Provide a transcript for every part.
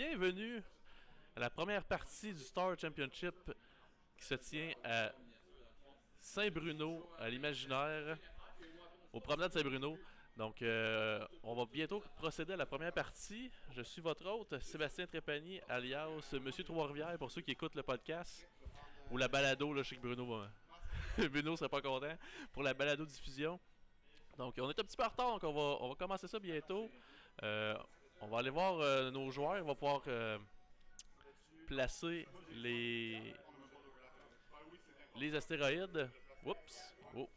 bienvenue à la première partie du Star Championship qui se tient à Saint-Bruno, à l'Imaginaire, au promenade Saint-Bruno. Donc, on va bientôt procéder à la première partie. Je suis votre hôte, Sébastien Trépanier, alias Monsieur Trois-Rivières, pour ceux qui écoutent le podcast. Ou la balado, là, je sais que Bruno va... Bruno serait pas content pour la balado diffusion. Donc, on est un petit peu en retard, donc on va commencer ça bientôt. Euh, on va aller voir nos joueurs, on va pouvoir placer les astéroïdes. Oups! Oh,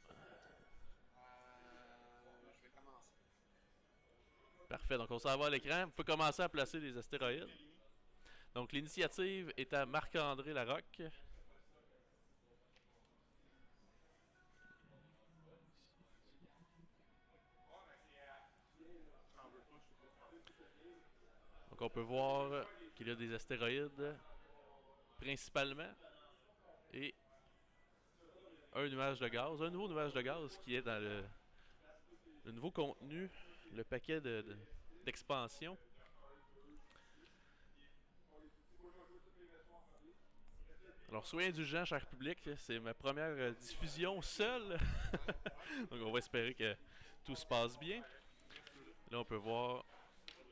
parfait, donc on s'en va à l'écran. Vous pouvez commencer à placer les astéroïdes. Donc, l'initiative est à Marc-André Larocque. Donc, on peut voir qu'il y a des astéroïdes principalement et un nuage de gaz, un nouveau nuage de gaz qui est dans le nouveau contenu, le paquet d'expansion. Alors, soyez indulgents, cher public, c'est ma première diffusion seule. Donc, on va espérer que tout se passe bien. Là, on peut voir,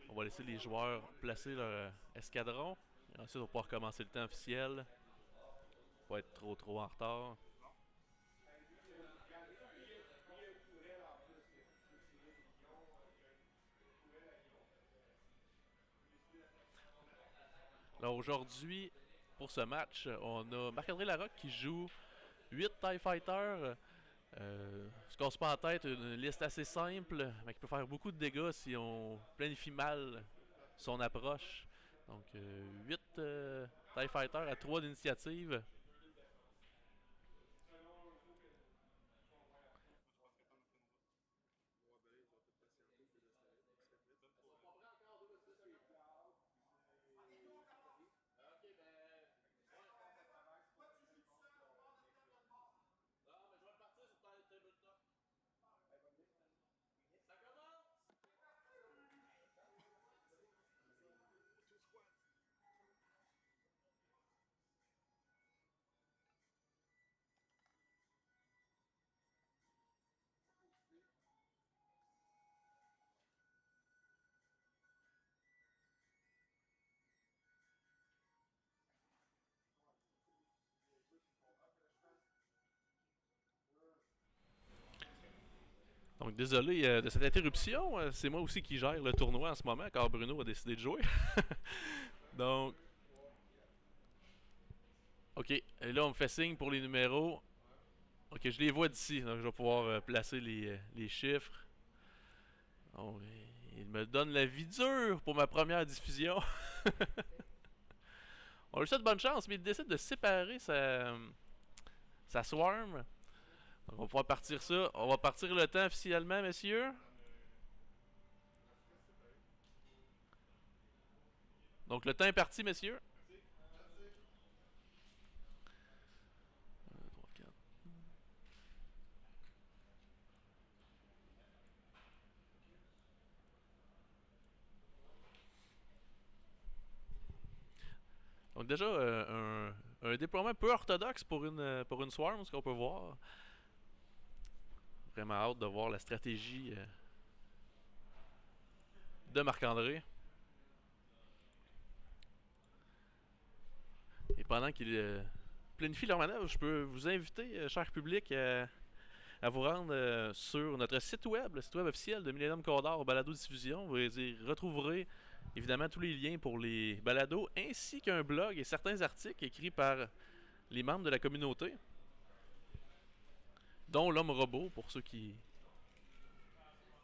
on va laisser les joueurs placer leur escadron. Et ensuite, on va pouvoir commencer le temps officiel. Pas être trop en retard. Alors, aujourd'hui, pour ce match, on a Marc-André Larocque qui joue 8 TIE Fighters. Ce qu'on se pas en tête, une liste assez simple, mais qui peut faire beaucoup de dégâts si on planifie mal son approche. Donc 8 TIE Fighters à 3 d'initiative. Donc désolé de cette interruption, c'est moi aussi qui gère le tournoi en ce moment car Bruno a décidé de jouer. Donc, ok, et là on me fait signe pour les numéros. Ok, je les vois d'ici, donc je vais pouvoir placer les chiffres. Donc, il me donne la vie dure pour ma première diffusion. On lui souhaite bonne chance, mais il décide de séparer sa swarm. Donc on va pouvoir partir ça. On va partir le temps officiellement, messieurs. Donc le temps est parti, messieurs. Un, 3, 4. Donc déjà, un déploiement peu orthodoxe pour une swarm, ce qu'on peut voir. Vraiment hâte de voir la stratégie de Marc-André. Et pendant qu'il planifie leur manœuvre, je peux vous inviter, cher public, à vous rendre sur notre site web, le site web officiel de Millennium Condor Balado Diffusion. Vous y retrouverez évidemment tous les liens pour les balados, ainsi qu'un blog et certains articles écrits par les membres de la communauté, dont l'homme robot, pour ceux qui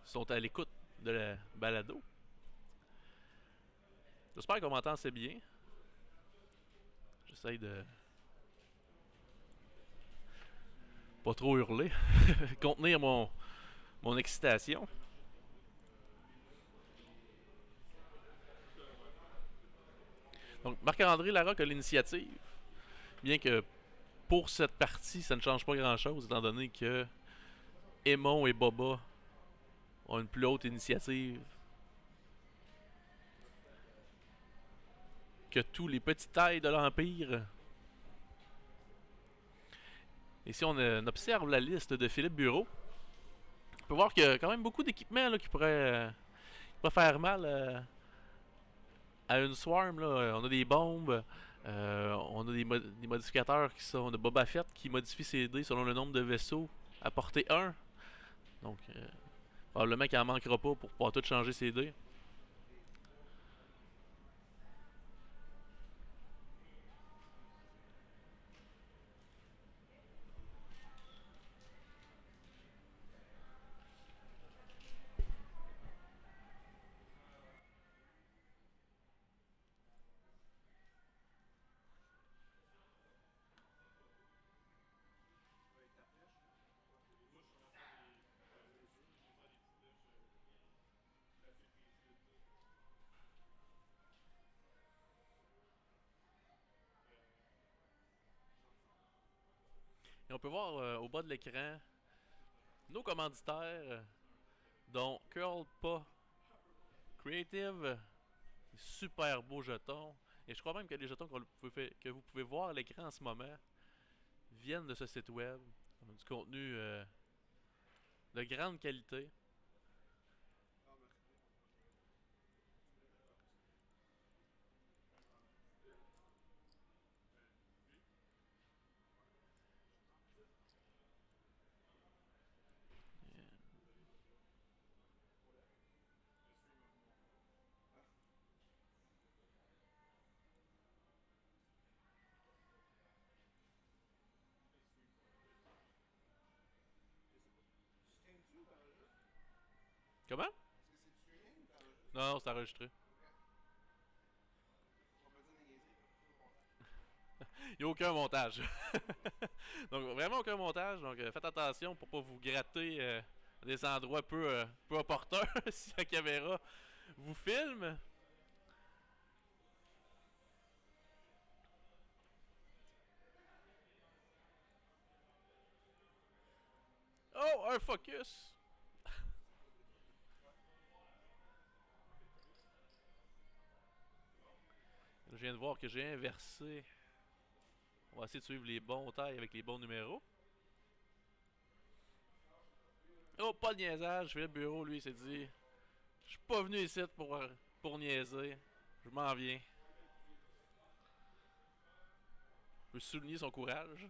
sont à l'écoute de la balado. J'espère qu'on m'entend assez bien. J'essaye de pas trop hurler, contenir mon excitation. Donc, Marc-André Larocque a l'initiative, bien que pour cette partie, ça ne change pas grand-chose, étant donné que Aemon et Boba ont une plus haute initiative. que tous les petits tailles de l'Empire. Et si on observe la liste de Philippe Bureau, on peut voir qu'il y a quand même beaucoup d'équipements qui pourraient faire mal à une swarm. Là. On a des bombes, on a des modificateurs qui sont de Boba Fett qui modifient ses dés selon le nombre de vaisseaux à portée 1. Donc, probablement qu'il en manquera pas pour pouvoir tout changer ses dés. Et on peut voir au bas de l'écran nos commanditaires, dont Curl Pa Creative, super beaux jetons. Et je crois même que les jetons que vous pouvez voir à l'écran en ce moment viennent de ce site web. Du contenu de grande qualité. Comment? Non, non, c'est enregistré. Il n'y a aucun montage. Donc vraiment aucun montage. Donc faites attention pour pas vous gratter à des endroits peu opportuns si la caméra vous filme. Oh, un focus! Je viens de voir que j'ai inversé. On va essayer de suivre les bons tailles avec les bons numéros. Oh, pas de niaisage. Philippe Bureau, lui, s'est dit: je suis pas venu ici pour niaiser. Je m'en viens. Je peux souligner son courage.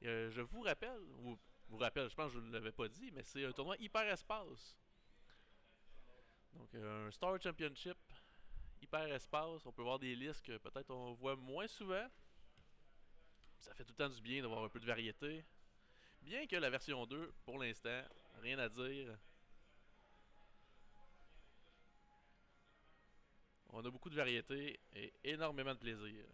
Je vous rappelle, je pense que je ne l'avais pas dit, mais c'est un tournoi hyperespace. Donc, un Star Championship hyperespace. On peut voir des listes que peut-être on voit moins souvent. Ça fait tout le temps du bien d'avoir un peu de variété. Bien que la version 2, pour l'instant, rien à dire. On a beaucoup de variété et énormément de plaisir.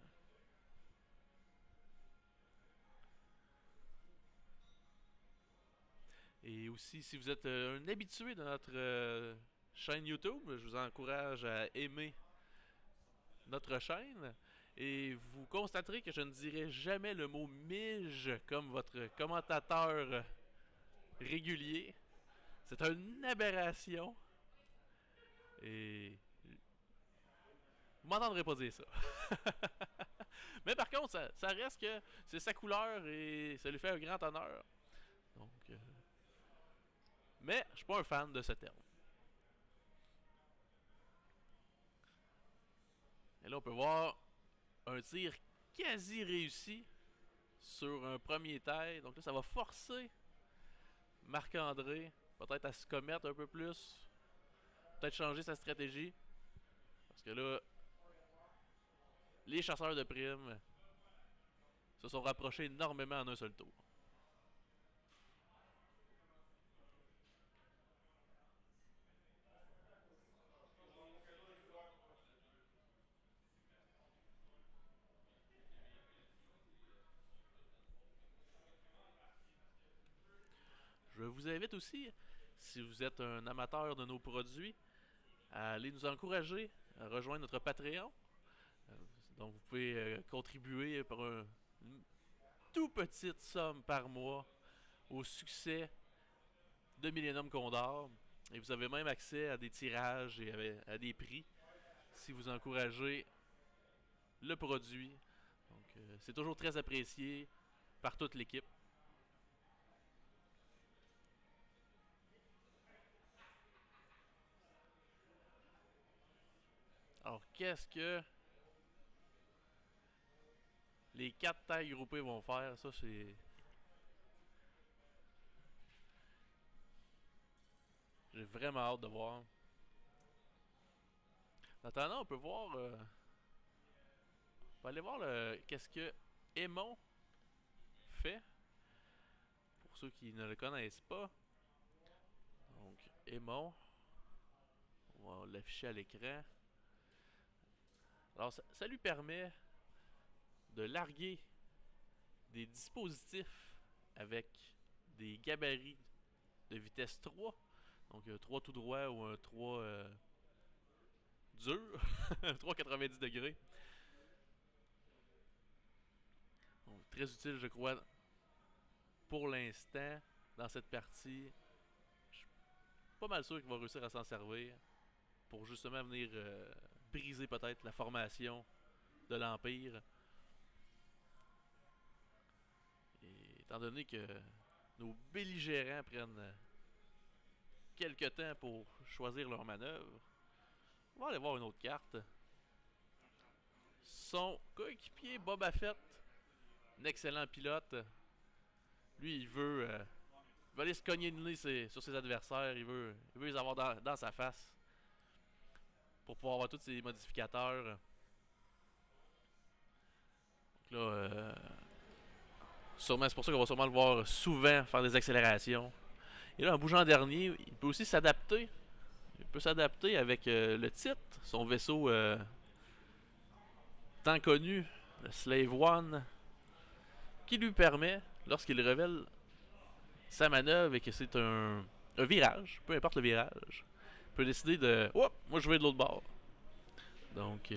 Et aussi, si vous êtes un habitué de notre chaîne YouTube, je vous encourage à aimer notre chaîne. Et vous constaterez que je ne dirai jamais le mot mige comme votre commentateur régulier. C'est une aberration. Et vous m'entendrez pas dire ça. Mais par contre, ça reste que c'est sa couleur et ça lui fait un grand honneur. Donc, mais je suis pas un fan de ce terme. Et là, on peut voir un tir quasi réussi sur un premier taille. Donc là, ça va forcer Marc-André peut-être à se commettre un peu plus. Peut-être changer sa stratégie. Parce que là, les chasseurs de primes se sont rapprochés énormément en un seul tour. Je vous invite aussi, si vous êtes un amateur de nos produits, à aller nous encourager à rejoindre notre Patreon. Donc vous pouvez contribuer par une tout petite somme par mois au succès de Millennium Condor. Et vous avez même accès à des tirages et à des prix si vous encouragez le produit. Donc, c'est toujours très apprécié par toute l'équipe. Alors, qu'est-ce que les 4 tailles groupées vont faire? Ça, c'est... J'ai vraiment hâte de voir. En attendant, on peut voir... on peut aller voir qu'est-ce que Aimon fait. Pour ceux qui ne le connaissent pas. Donc, Aimon. On va l'afficher à l'écran. Alors, ça lui permet de larguer des dispositifs avec des gabarits de vitesse 3. Donc, un 3 tout droit ou un 3 dur. Un 3 90 degrés. Donc, très utile, je crois, pour l'instant, dans cette partie. Je suis pas mal sûr qu'il va réussir à s'en servir pour justement venir briser peut-être la formation de l'Empire. Et étant donné que nos belligérants prennent quelques temps pour choisir leur manœuvre, on va aller voir une autre carte. Son coéquipier Boba Fett, un excellent pilote. Lui, il veut aller se cogner le nez sur ses adversaires. Il veut les avoir dans sa face pour pouvoir avoir tous ses modificateurs. Donc là, sûrement, c'est pour ça qu'on va sûrement le voir souvent faire des accélérations. Et là, en bougeant en dernier, il peut aussi s'adapter. Il peut s'adapter avec le titre, son vaisseau tant connu, le Slave One, qui lui permet, lorsqu'il révèle sa manœuvre et que c'est un virage, peu importe le virage, il peut décider de « Oh, moi je vais de l'autre bord ». Donc,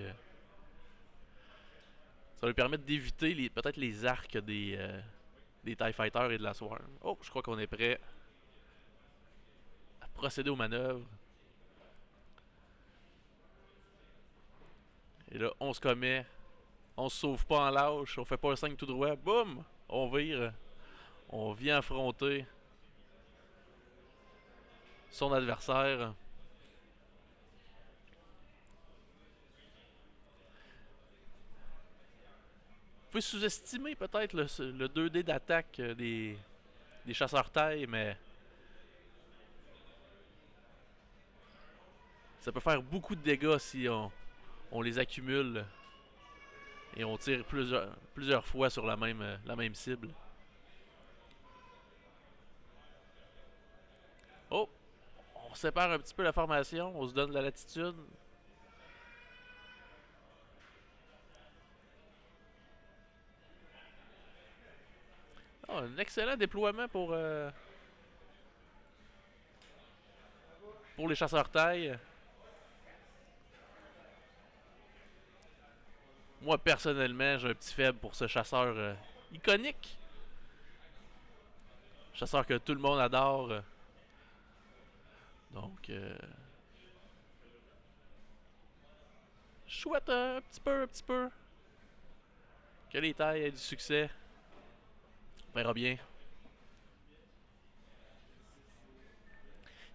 ça lui permet d'éviter peut-être les arcs des TIE Fighters et de la Swarm. Oh, je crois qu'on est prêt à procéder aux manœuvres. Et là, on se commet. On se sauve pas en lâche. On fait pas un 5 tout droit. Boum! On vire. On vient affronter son adversaire. Vous pouvez sous-estimer peut-être le 2D d'attaque des chasseurs taille, mais ça peut faire beaucoup de dégâts si on les accumule et on tire plusieurs fois sur la même cible. Oh! On sépare un petit peu la formation, on se donne de la latitude. Oh, un excellent déploiement pour les chasseurs taille. Moi, personnellement, j'ai un petit faible pour ce chasseur iconique. Chasseur que tout le monde adore. Donc, je souhaite un petit peu que les tailles aient du succès. On verra bien.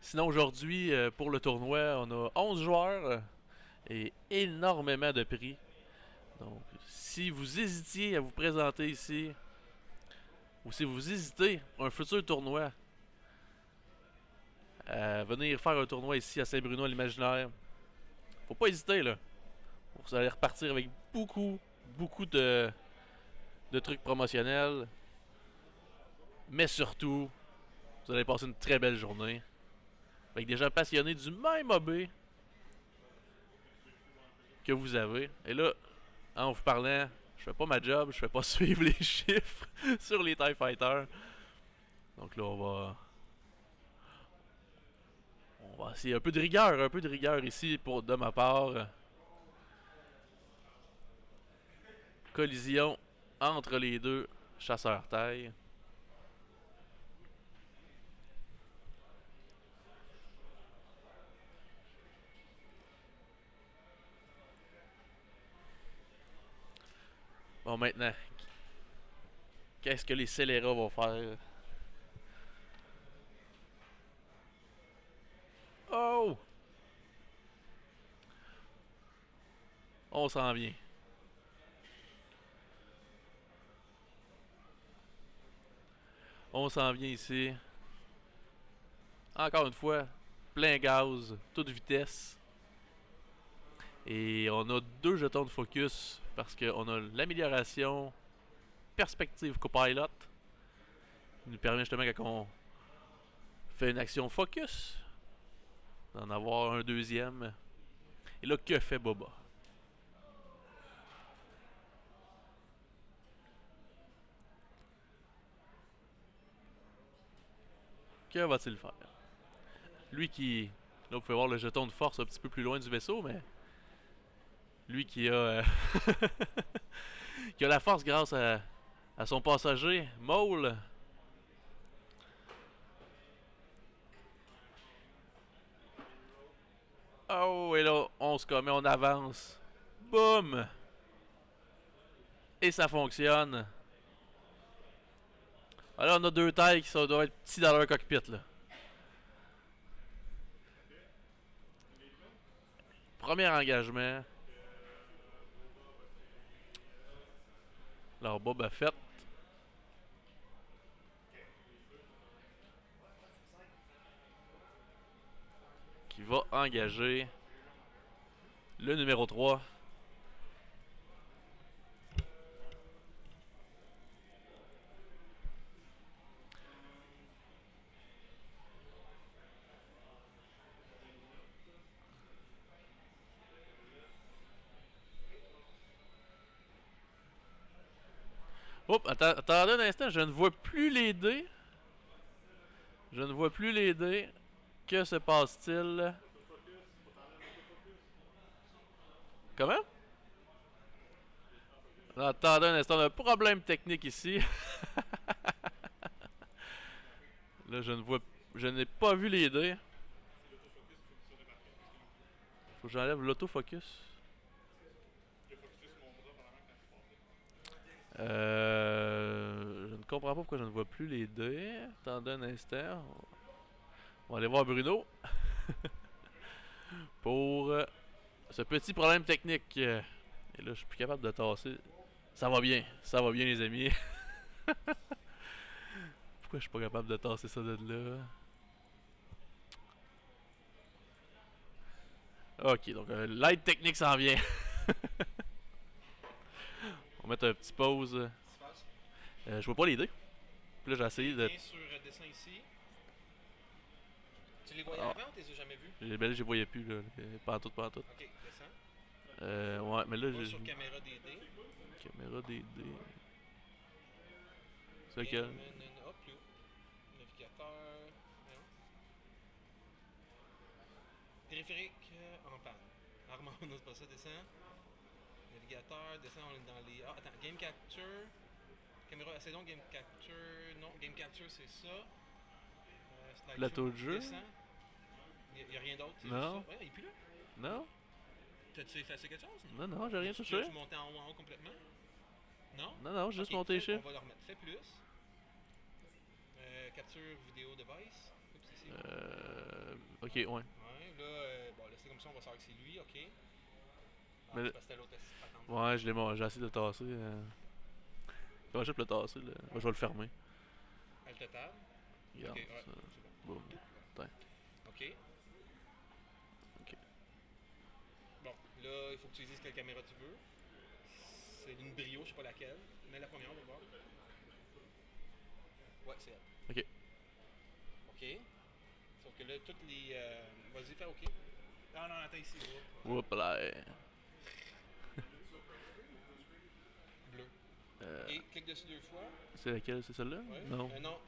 Sinon, aujourd'hui, pour le tournoi, on a 11 joueurs et énormément de prix. Donc, si vous hésitiez à vous présenter ici, ou si vous hésitez pour un futur tournoi, à venir faire un tournoi ici à Saint-Bruno à l'Imaginaire, faut pas hésiter là. Vous allez repartir avec beaucoup de trucs promotionnels. Mais surtout, vous allez passer une très belle journée avec des gens passionnés du même hobby que vous avez. Et là, en vous parlant, je fais pas ma job, je fais pas suivre les chiffres sur les TIE Fighters. Donc là, on va essayer un peu de rigueur ici de ma part. Collision entre les deux chasseurs taille. Bon, maintenant, qu'est-ce que les scélérats vont faire? Oh! On s'en vient. On s'en vient ici. Encore une fois, plein gaz, toute vitesse. Et on a 2 jetons de focus parce qu'on a l'amélioration perspective copilot qui nous permet justement quand on fait une action focus d'en avoir un deuxième. Et là, que fait Boba? Que va-t-il faire? Lui qui... Là, vous pouvez voir le jeton de force un petit peu plus loin du vaisseau, mais... Lui qui a... qui a la force grâce à son passager, Maul. Oh, et là, on se commet, on avance. Boum! Et ça fonctionne. Alors, on a 2 tailles qui doivent être petits dans leur cockpit, là. Premier engagement. Alors, Boba Fett. Qui va engager le numéro 3. Oups, attendez un instant, je ne vois plus les dés. Je ne vois plus les dés. Que se passe-t-il? Comment? Attendez un instant, on a un problème technique ici. Là, je ne vois... Je n'ai pas vu les dés. Faut que j'enlève l'autofocus. Je ne comprends pas pourquoi je ne vois plus les dés. Attendez un instant. On va aller voir Bruno. Pour ce petit problème technique. Et là, je suis plus capable de tasser. Ça va bien les amis. Pourquoi je suis pas capable de tasser ça de là? Ok, donc l'aide technique s'en vient. On va mettre un petit pause. Je vois pas les dés. Puis là, j'ai essayé de. Viens sur dessin ici. Tu les voyais Ah. avant ou tu les as jamais vus? Ben là, je les voyais plus, là. Pas en tout, pas en tout. Ok, descends. Ouais, mais là, Va j'ai. sur caméra des dés. Caméra des dés. C'est Viens, lequel? hop, plus haut. Navigateur. Non. Périphérique en panne. Armand, non, c'est pas ça, descends. Navigateur, descends, on est dans les. Ah, attends, Game Capture. Caméra, c'est donc Game Capture. Non, Game Capture, c'est ça. Plateau de jeu? Descends. Il n'y a rien d'autre. Non. Ouais, il est plus là. Non? T'as-tu effacé quelque chose? Non, non, j'ai rien touché. Tu monté en haut complètement? Non? Non, non, juste Ok, monter on chez. va le remettre. Fais plus. Capture vidéo device. Oups, ici. Ok, ouais. Ouais, là, bon, là, c'est comme ça, on va savoir que c'est lui, ok. Ah, Mais- c'est parce que c'était l'autre patente. Ouais, j'ai essayé de le tasser. Comment je peux le tasser, là? Je vais le fermer. Alt tab. Regarde, Ok, ouais, ça. c'est bon. Boum. Ok. Ok. Bon, là, il faut que tu dises quelle caméra tu veux. C'est une brio, je sais pas laquelle. Mais la première, on va voir. Ouais, c'est elle. Ok. Ok. Sauf que là, toutes les. Vas-y, fais OK. Ah non, attends ici. Oups là. Bleu. Euh, Et clique dessus 2 fois. c'est laquelle? C'est celle-là? Ouais. Non. Non,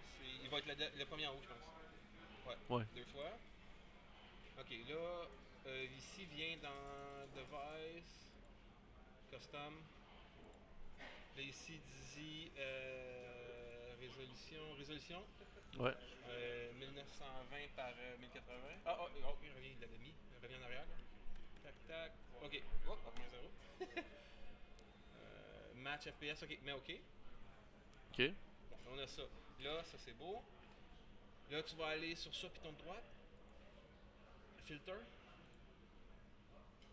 il va être le premier en haut, je pense. Ouais. Ouais. 2 fois. Ok, là, ici vient dans Device, Custom. Là, ici dit résolution. Ouais. 1920 par 1080. Ah, oh, il revient, il l'avait mis. Il revient en arrière. Là. Tac, tac. Ok. Oh, moins 0. match FPS, ok, mais ok. Ok. Bon, on a ça. Là, ça c'est beau. Là, tu vas aller sur ça, piton de droite. Filter.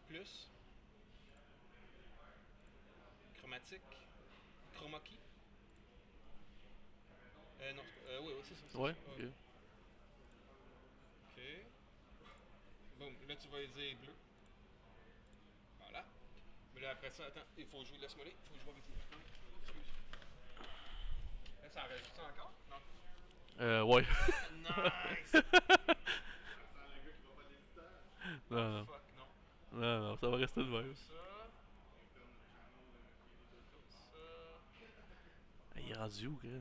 Plus. Chromatique. Chroma key. Non, oui, c'est ça. Ouais, ça. ok. Ok. Boum, là tu vas lui dire bleu. Voilà. Mais là après ça, attends, il faut jouer, laisse-moi aller, il faut jouer avec les boutons. Excuse. Là ça enregistre ça encore? Non. Ouais. Nice! Non, non. Fuck, non. Non, non, ça va rester de même. Comme ça. Comme ça. Il est rendu où, gars? Ça,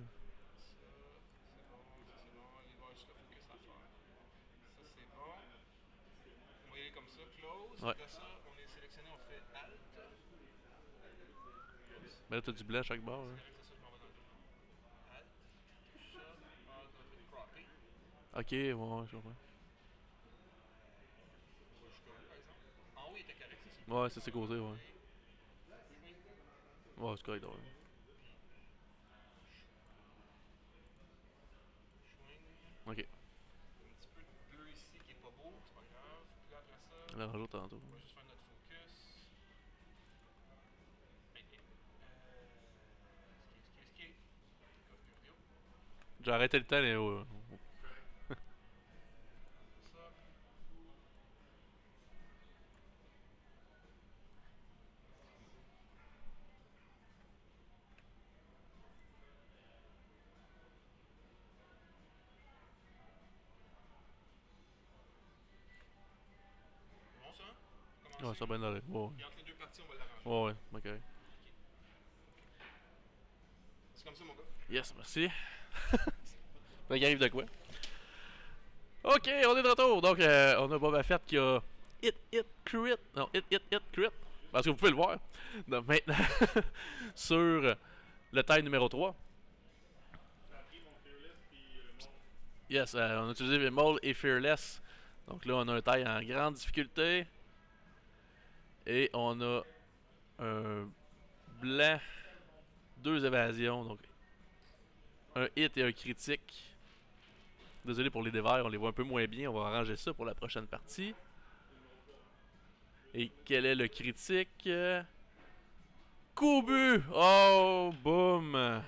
c'est bon, ça c'est bon. Il va juste le focus à faire. Ça c'est bon. On va y aller comme ça, close. Ouais. Là ça, on est sélectionné, on fait Alt. Mais là, t'as du blé à chaque barre. C'est Hein. correct, c'est ça, je m'en vais dans le jeu. Alt. Shot. On va faire cropping. Ok, ouais, je comprends. Jusqu'à où, par exemple? En haut, il était correct, c'est ça? Ouais, c'est ses côtés, ouais. Swing. Ouais, c'est correct, ouais. Swing. Ok. Un petit peu de bleu ici qui est pas beau, c'est pas grave. Puis là, après ça, Là, rajoute tantôt. on va juste faire notre focus. Skate. Go. J'ai arrêté le temps, mais ouais. Ça. Bon, ça? Ouais, Commencer. ça va bien aller. Ouais, Puis entre les deux parties, on va l'arranger. ouais, ok. C'est comme ça, mon gars. Yes, merci. Fait qu'il arrive de quoi? Ok, on est de retour. Donc, on a Boba Fett qui a hit, crit. Non, hit, crit. Parce que vous pouvez le voir. Donc, maintenant, sur le taille numéro 3. Yes, on a utilisé Maul et Fearless. Donc là, on a un taille en grande difficulté. Et on a un blanc, 2 évasions. Donc, un hit et un critique. Désolé pour les dévers, on les voit un peu moins bien. On va arranger ça pour la prochaine partie. Et quel est le critique? Kubu! Oh, boum!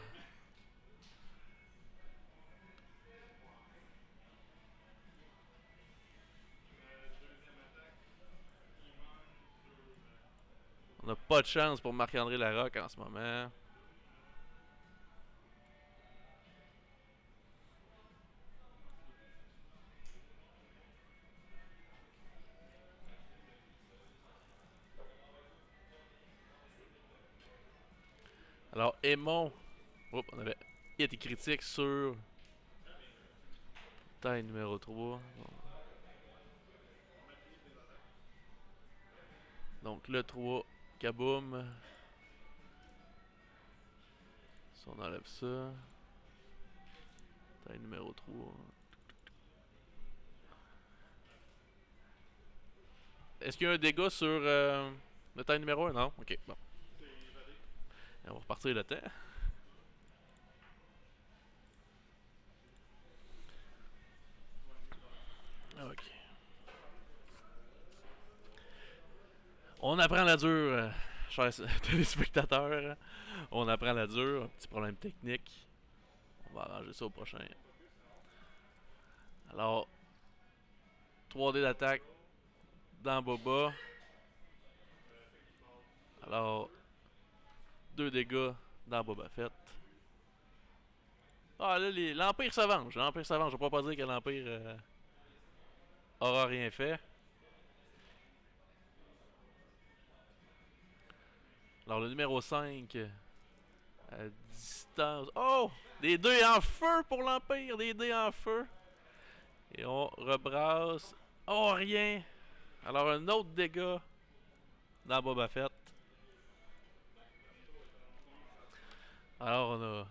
On n'a pas de chance pour Marc-André Larocque en ce moment. Alors, Aimon. Oups, on avait hit et critique sur taille numéro 3. Donc, le 3, kaboom. Si on enlève ça. Taille numéro 3. Est-ce qu'il y a un dégât sur le taille numéro 1? Non? Ok, bon. Et on va repartir le temps. Ok. On apprend la dure, chers téléspectateurs. On apprend la dure. Un petit problème technique. On va arranger ça au prochain. Alors, 3D d'attaque dans Boba. Alors, 2 dégâts dans Boba Fett. Ah là, l'Empire se venge. L'Empire se venge. Je ne vais pas dire que l'Empire aura rien fait. Alors, le numéro 5, à distance. Oh! Des dés en feu pour l'Empire! Des dés en feu. Et on rebrasse. Oh, rien! Alors, un autre dégât dans Boba Fett. Alors, on a.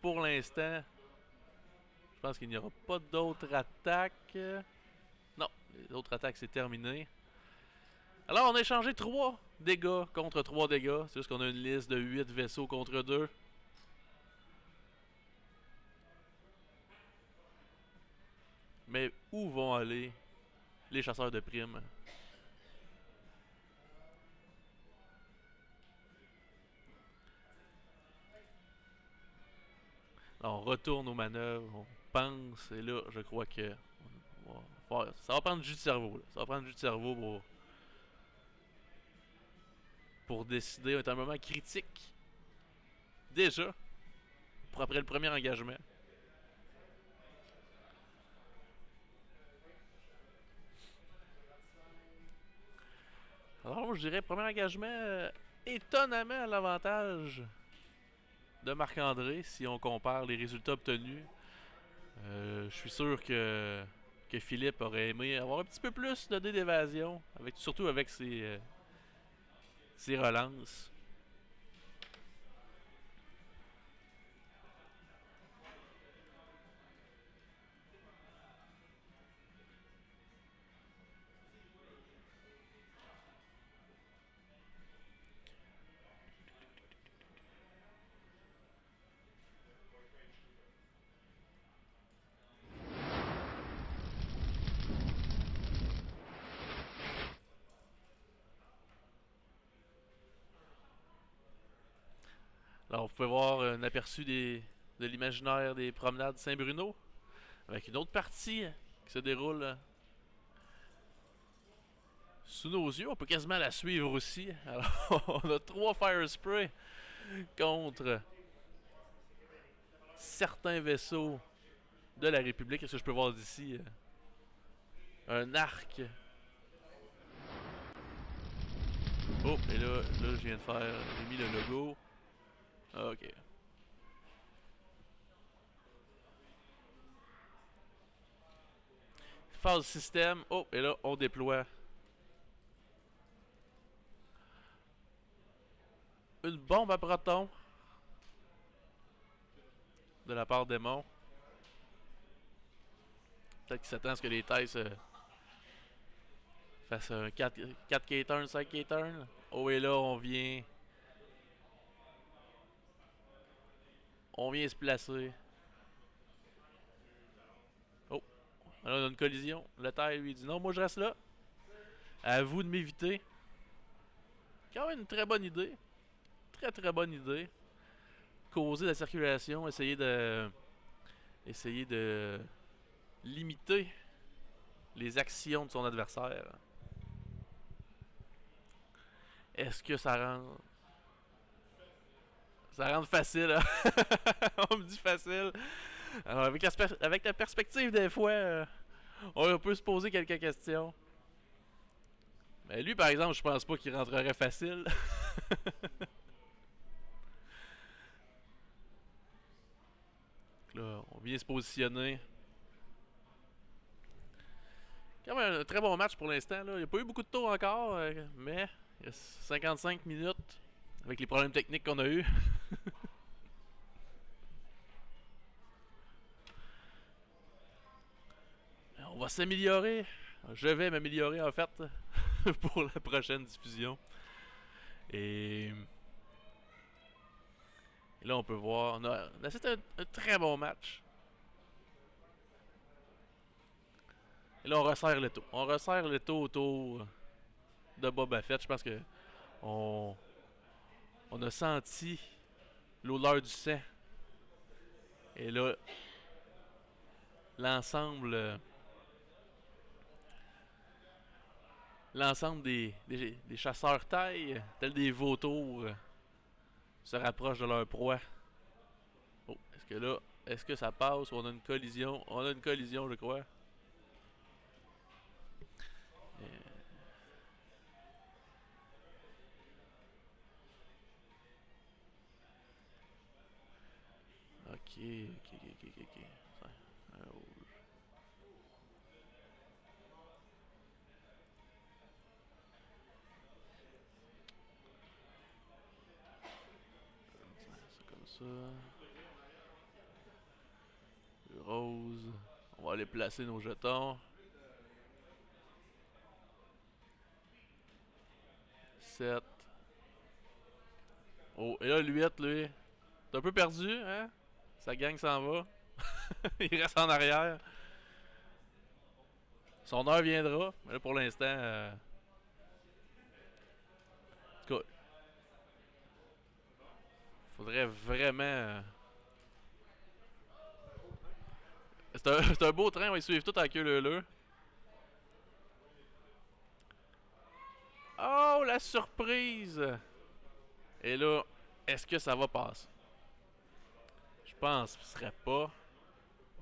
Pour l'instant, je pense qu'il n'y aura pas d'autres attaques. Non, les autres attaques, c'est terminé. Alors, on a échangé 3 dégâts contre 3 dégâts. C'est juste qu'on a une liste de 8 vaisseaux contre 2. Mais où vont aller les chasseurs de primes? Alors, on retourne aux manœuvres, on pense, et là, je crois que ça va prendre du jus de cerveau. Là. Ça va prendre du jus de cerveau pour décider. On est à un moment critique. Déjà, pour après le premier engagement. Alors, moi, je dirais premier engagement étonnamment à l'avantage de Marc-André si on compare les résultats obtenus. Je suis sûr que Philippe aurait aimé avoir un petit peu plus de dés d'évasion, surtout avec ses relances. Alors, vous pouvez voir un aperçu de l'imaginaire des promenades Saint-Bruno, avec une autre partie qui se déroule sous nos yeux. On peut quasiment la suivre aussi. Alors, on a 3 Fire Spray contre certains vaisseaux de la République. Est-ce que je peux voir d'ici un arc? Oh, et là, je viens de faire. J'ai mis le logo. Ok. Phase système. Oh, et là, on déploie une bombe à proton de la part d'Aimon. Peut-être qu'il s'attend à ce que les tailles fassent un 4 K-turn, 5 K-turn. Oh, et là, on vient. On vient se placer. Oh, là, on a une collision. Le taille lui dit non, moi je reste là. À vous de m'éviter. Quand même une très bonne idée. Très très bonne idée. Causer la circulation, essayer de limiter les actions de son adversaire. Est-ce que ça rend facile? Hein? On me dit facile. Alors, avec la perspective des fois, on peut se poser quelques questions. Mais lui, par exemple, je pense pas qu'il rentrerait facile. Là, on vient se positionner. Quand même un très bon match pour l'instant. Il n'y a pas eu beaucoup de tours encore, mais il y a 55 minutes avec les problèmes techniques qu'on a eu. On va s'améliorer. Je vais m'améliorer en fait pour la prochaine diffusion. Et là, on peut voir. C'était un très bon match. Et là, on resserre le taux. On resserre le taux autour de Boba Fett. Je pense que on, on a senti l'odeur du sang. Et là, l'ensemble l'ensemble des chasseurs taille, tels des vautours, se rapprochent de leur proie. Oh, est-ce que ça passe ou on a une collision? On a une collision, je crois. Ok, ok. Un rouge. C'est comme ça. Le rose. On va aller placer nos jetons. 7. Oh, et là, le 8, lui. T'es un peu perdu, hein? Sa gang s'en va. Il reste en arrière. Son heure viendra. Mais là, pour l'instant... En tout cas, faudrait vraiment... C'est un beau train, on va suivre tout en queue leu. Oh, la surprise! Et là, est-ce que ça va passer? Je pense que ce serait pas.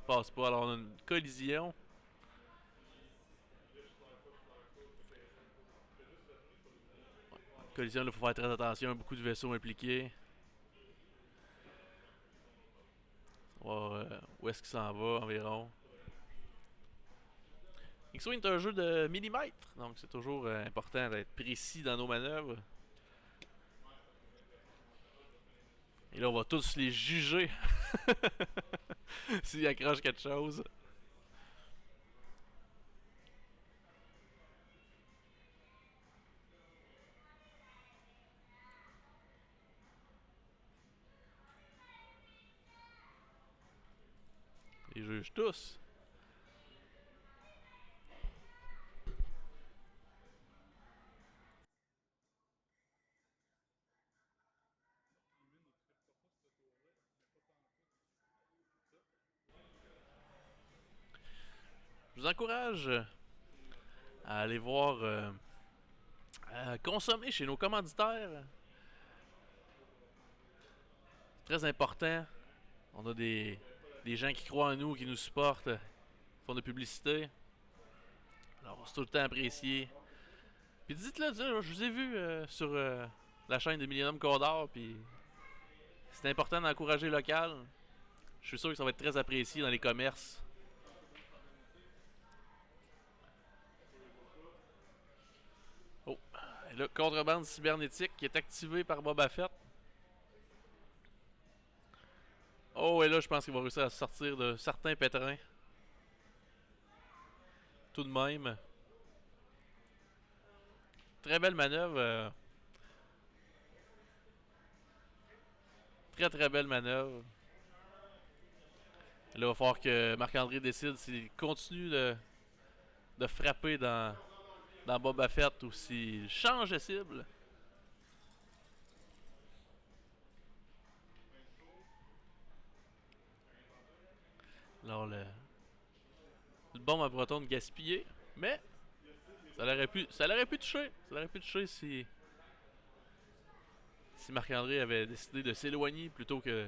Passe pas. Alors, on a une collision. Collision, il faut faire très attention. Il y a beaucoup de vaisseaux impliqués. On va voir où est-ce qu'il s'en va environ. X-Wing est un jeu de millimètres. Donc, c'est toujours important d'être précis dans nos manœuvres. Et là, on va tous les juger s'ils accrochent quelque chose. Ils jugent tous. Je vous encourage à aller voir, à consommer chez nos commanditaires. C'est très important. On a des gens qui croient en nous, qui nous supportent, qui font de la publicité. Alors, c'est tout le temps apprécié. Puis dites-le, je vous ai vu sur la chaîne de Millennium Condor, puis c'est important d'encourager le local. Je suis sûr que ça va être très apprécié dans les commerces. Oh, et là, contrebande cybernétique qui est activée par Boba Fett. Oh, et là, je pense qu'il va réussir à sortir de certains pétrins. Tout de même. Très belle manœuvre. Très très belle manœuvre. Là, il va falloir que Marc-André décide s'il continue de frapper dans Boba Fett ou s'il change de cible. Alors, le bombe à proton de gaspiller, mais ça l'aurait pu toucher. Ça l'aurait pu toucher si Marc-André avait décidé de s'éloigner plutôt que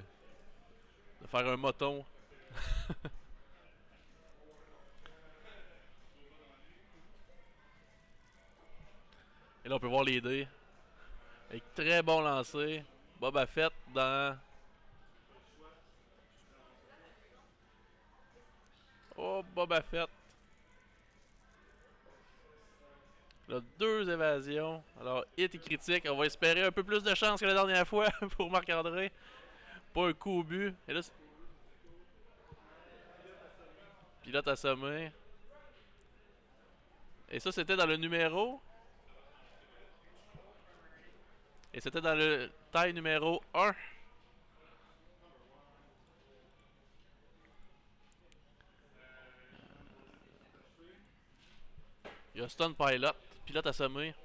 de faire un moton. Et là, on peut voir les dés. Avec très bon lancer. Boba Fett dans... Oh, Boba Fett. Là, 2 évasions. Alors, hit et critique. On va espérer un peu plus de chance que la dernière fois pour Marc-André. Pas un coup au but. Et là, pilote assommé. Et ça, c'était dans le numéro. Et c'était dans le taille numéro 1. Il y a Stun Pilot. Pilote assommé.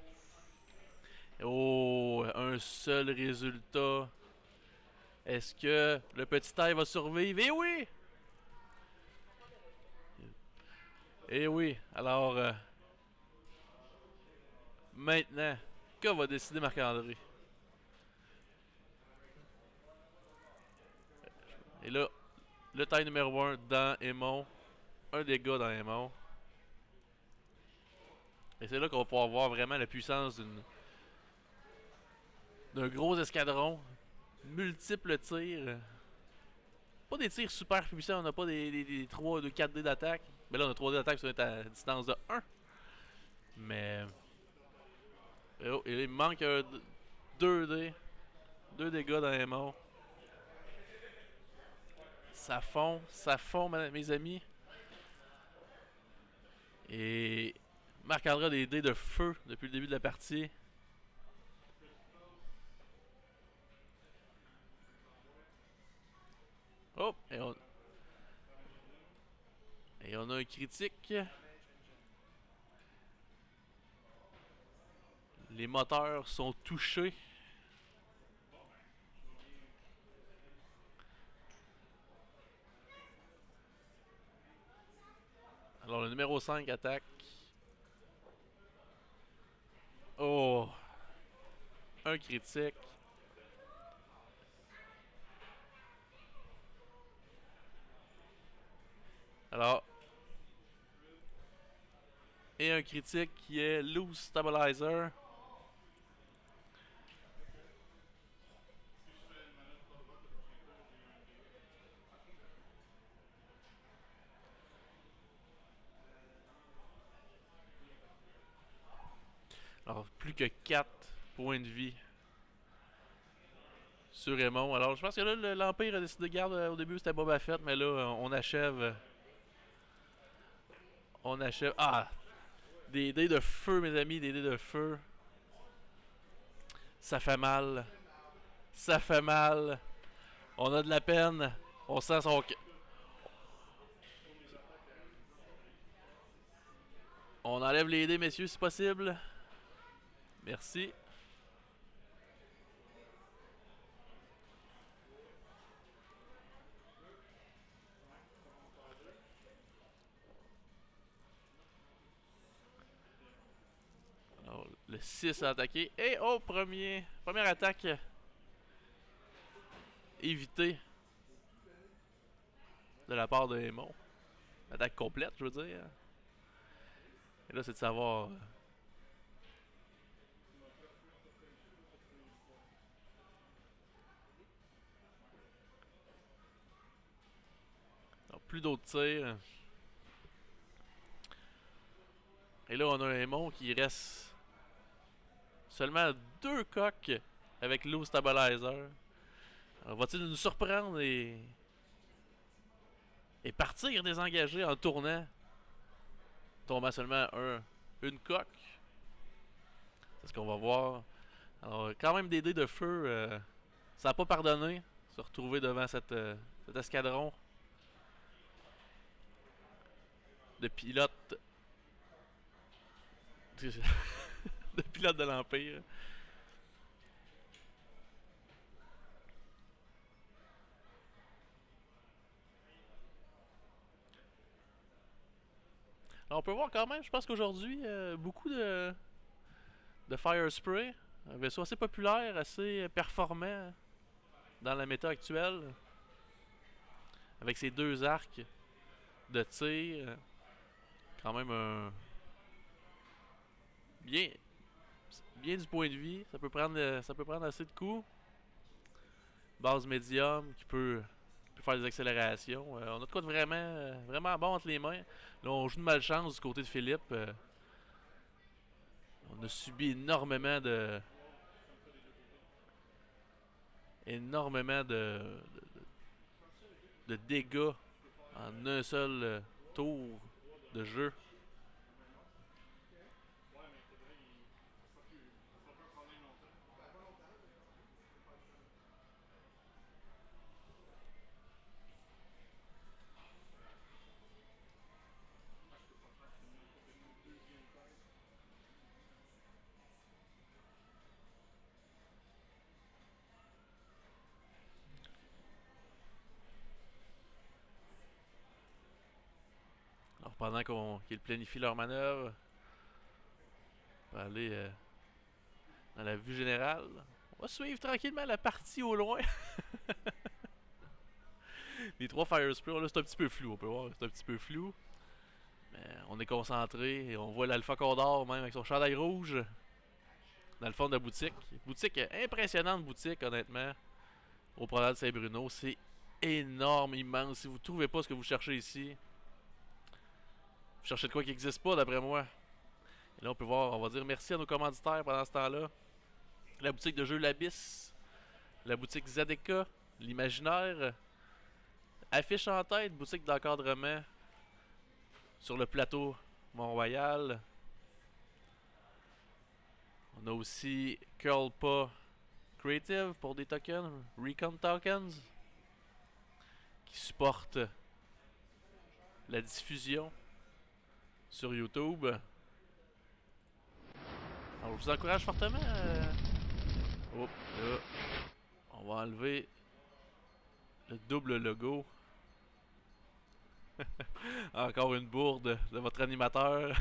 Oh, un seul résultat. Est-ce que le petit taille va survivre? Eh oui! Eh oui. Alors, maintenant, que va décider Marc-André? Et là, le taille numéro 1 dans Aimon. Un dégât dans Aimon. Et c'est là qu'on va pouvoir voir vraiment la puissance d'un gros escadron. Multiples tirs. Pas des tirs super puissants, on n'a pas des 3 de 4 dés d'attaque. Mais là, on a 3 dés d'attaque, ça va être à distance de 1. Mais. Oh, il manque 2 dés. 2 dégâts dans les morts. Ça fond, mes amis. Et Marc-André a des dés de feu depuis le début de la partie. Oh! Et on a un critique. Les moteurs sont touchés. Alors le numéro 5 attaque. Oh! Un critique. Alors. Et un critique qui est Loose Stabilizer. Alors, plus que 4 points de vie sur Raymond. Alors, je pense que là, l'Empire a décidé de garder. Au début, c'était Boba Fett, mais là, on achève. On achève. Ah! Des dés de feu, mes amis, des dés de feu. Ça fait mal. Ça fait mal. On a de la peine. On sent son. On enlève les dés, messieurs, si possible. Merci. Alors, le 6 a attaqué. Et oh, première attaque évitée de la part de Raymond. Attaque complète, je veux dire. Et là, c'est de savoir. Alors, plus d'autres tirs. Et là, on a Raymond qui reste seulement 2 coques avec Low Stabilizer. Alors, va-t-il nous surprendre et partir désengagé en tournant, tombant seulement une coque? C'est ce qu'on va voir. Alors, quand même des dés de feu. Ça n'a pas pardonné. Se retrouver devant cet escadron de pilotes. De pilotes de l'Empire. Alors, on peut voir quand même, je pense qu'aujourd'hui, beaucoup de Fire Spray. Un vaisseau assez populaire, assez performant dans la méta actuelle. Avec ses 2 arcs de tir. Quand même un. Bien, bien du point de vie. Ça peut prendre assez de coups. Base médium qui peut faire des accélérations. On a de quoi de vraiment bon entre les mains. Là, on joue de malchance du côté de Philippe. On a subi énormément de dégâts en un seul tour de jeu. Alors pendant qu'ils planifient leur manœuvre, on va aller dans la vue générale. On va suivre tranquillement la partie au loin. Les 3 Fire Spray, là c'est un petit peu flou, on peut voir, c'est un petit peu flou. Mais on est concentré et on voit l'Alpha Condor même avec son chandail rouge dans le fond de la boutique. Boutique impressionnante boutique honnêtement. Au Promenade Saint-Bruno, c'est énorme, immense. Si vous ne trouvez pas ce que vous cherchez ici, vous cherchez de quoi qui n'existe pas d'après moi. Et là on peut voir, on va dire merci à nos commanditaires pendant ce temps-là. La boutique de jeux L'Abysse, la boutique Zadeka, l'Imaginaire, Affiche en tête, boutique d'encadrement sur le plateau Mont-Royal. On a aussi Curlpa Creative pour des tokens, Recon Tokens, qui supportent la diffusion sur YouTube. Alors, je vous encourage fortement. Oh, là, on va enlever le double logo. Encore une bourde de votre animateur.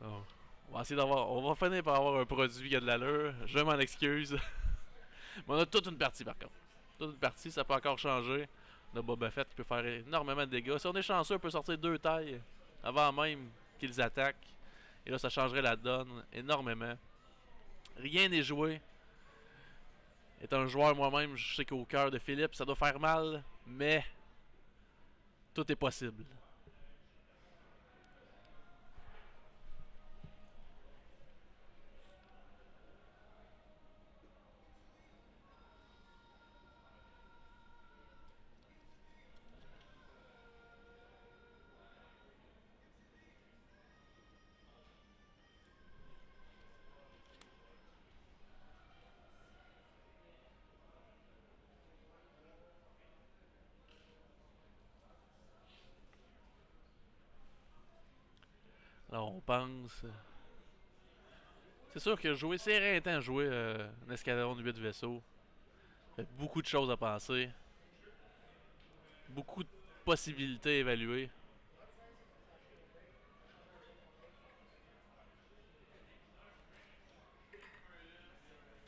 Oh, on va essayer d'avoir. On va finir par avoir un produit qui a de l'allure. Je m'en excuse. Mais on a toute une partie par contre. Toute une partie, ça peut encore changer. On a Boba Fett qui peut faire énormément de dégâts. Si on est chanceux, on peut sortir 2 tailles avant même qu'ils attaquent. Et là, ça changerait la donne énormément. Rien n'est joué. Étant un joueur moi-même, je sais qu'au cœur de Philippe, ça doit faire mal, mais tout est possible. Alors on pense. C'est sûr que jouer, c'est éreintant de jouer un escadron de 8 vaisseaux. Il y a beaucoup de choses à penser. Beaucoup de possibilités à évaluer.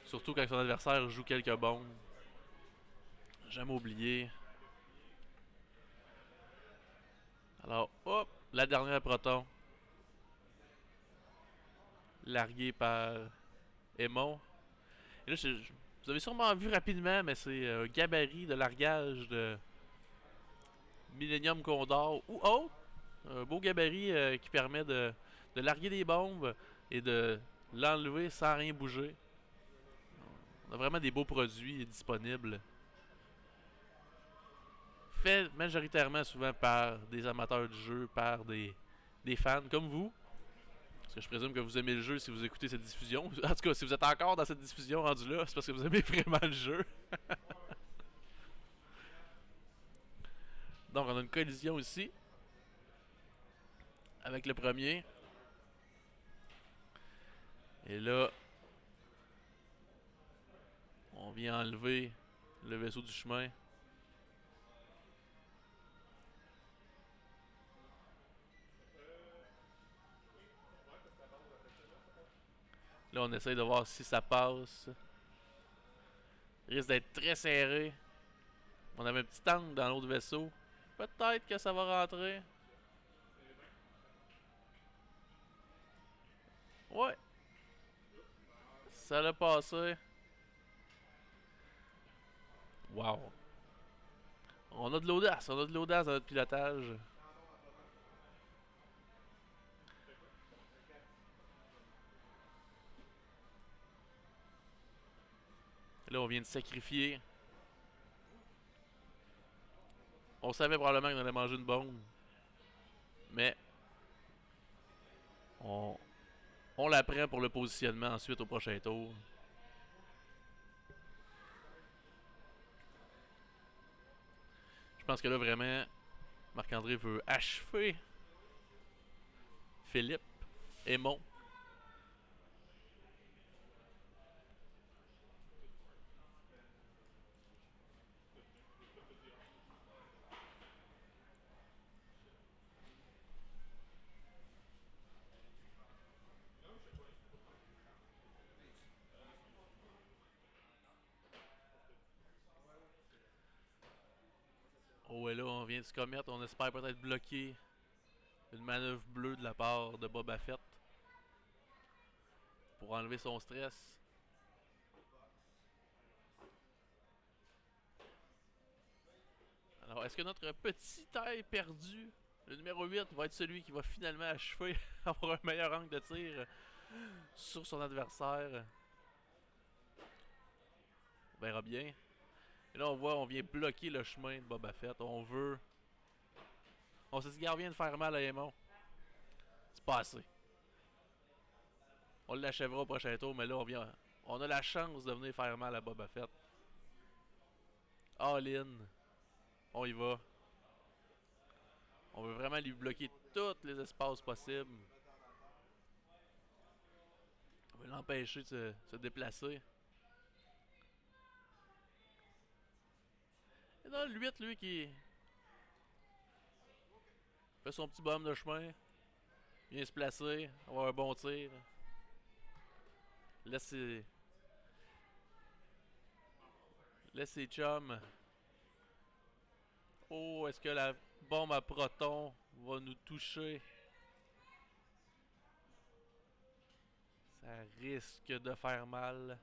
Surtout quand son adversaire joue quelques bombes. Jamais oublié. Alors, hop, la dernière proton. Larguée par Aemon. Et là, vous avez sûrement vu rapidement, mais c'est un gabarit de largage de Millennium Condor ou autre. Un beau gabarit qui permet de larguer des bombes et de l'enlever sans rien bouger. On a vraiment des beaux produits disponibles. Fait majoritairement souvent par des amateurs du jeu, par des fans comme vous. Parce que je présume que vous aimez le jeu si vous écoutez cette diffusion. En tout cas, si vous êtes encore dans cette diffusion rendue là, c'est parce que vous aimez vraiment le jeu. Donc, on a une collision ici. Avec le premier. Et là, on vient enlever le vaisseau du chemin. Là, on essaye de voir si ça passe. Il risque d'être très serré. On avait un petit angle dans l'autre vaisseau. Peut-être que ça va rentrer. Ouais. Ça l'a passé. Wow. On a de l'audace. On a de l'audace dans notre pilotage. Là, on vient de sacrifier. On savait probablement qu'on allait manger une bombe. Mais on la prend pour le positionnement ensuite au prochain tour. Je pense que là, vraiment, Marc-André veut achever Philippe Aemon. Oh, et là, on vient de se commettre. On espère peut-être bloquer une manœuvre bleue de la part de Boba Fett pour enlever son stress. Alors, est-ce que notre petit taille perdu, le numéro 8, va être celui qui va finalement achever, avoir un meilleur angle de tir sur son adversaire? On verra bien. Et là, on voit, on vient bloquer le chemin de Boba Fett. On veut. On s'est dit, gars, vient de faire mal à Aemon. C'est pas assez. On l'achèvera au prochain tour, mais là, on a la chance de venir faire mal à Boba Fett. all-in. On y va. On veut vraiment lui bloquer tous les espaces possibles. On veut l'empêcher de se déplacer. Et dans le 8, lui, qui fait son petit bonhomme de chemin. Vient se placer. Avoir un bon tir. Laisse ses chums. Oh, est-ce que la bombe à proton va nous toucher? Ça risque de faire mal.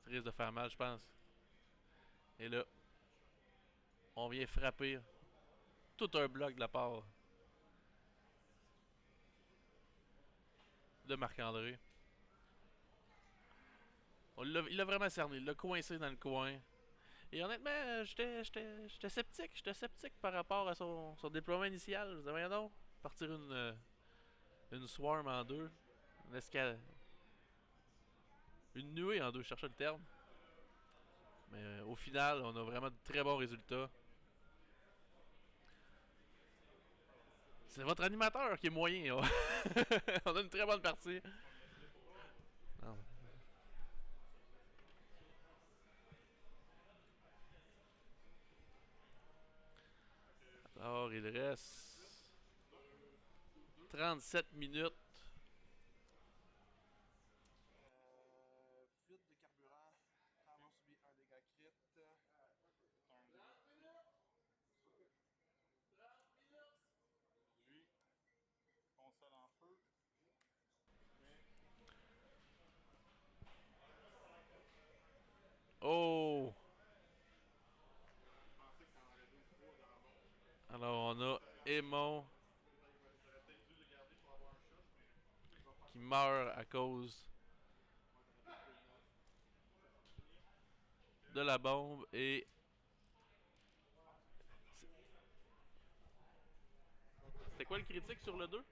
Ça risque de faire mal, je pense. Et là, on vient frapper tout un bloc de la part de Marc-André. Il l'a vraiment cerné, il l'a coincé dans le coin. Et honnêtement, j'étais sceptique. J'étais sceptique par rapport à son déploiement initial. Je me disais, voyons donc, partir une swarm en deux. Une escale. Une nuée en deux, je cherchais le terme. Mais au final, on a vraiment de très bons résultats. C'est votre animateur qui est moyen. On a une très bonne partie. Non. Alors, il reste 37 minutes. Fuite de carburant. Armand subit un dégât crit. Lui, console en feu. Oh! Alors, on a Aemon qui meurt à cause de la bombe et c'était quoi le critique sur le 2?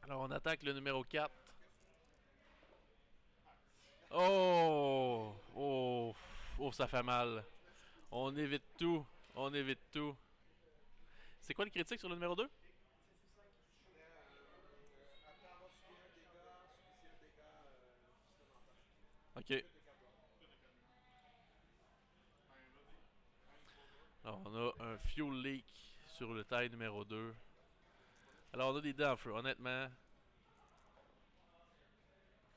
Alors on attaque le numéro 4. Oh! Oh! Oh, ça fait mal. On évite tout. On évite tout. C'est quoi le critique sur le numéro 2? Après avoir subi un dégât, subissez un dégât supplémentaire. Ok. Fuite de carburant. Alors on a un fuel leak sur le taille numéro 2. Alors on a des dents en feu, honnêtement.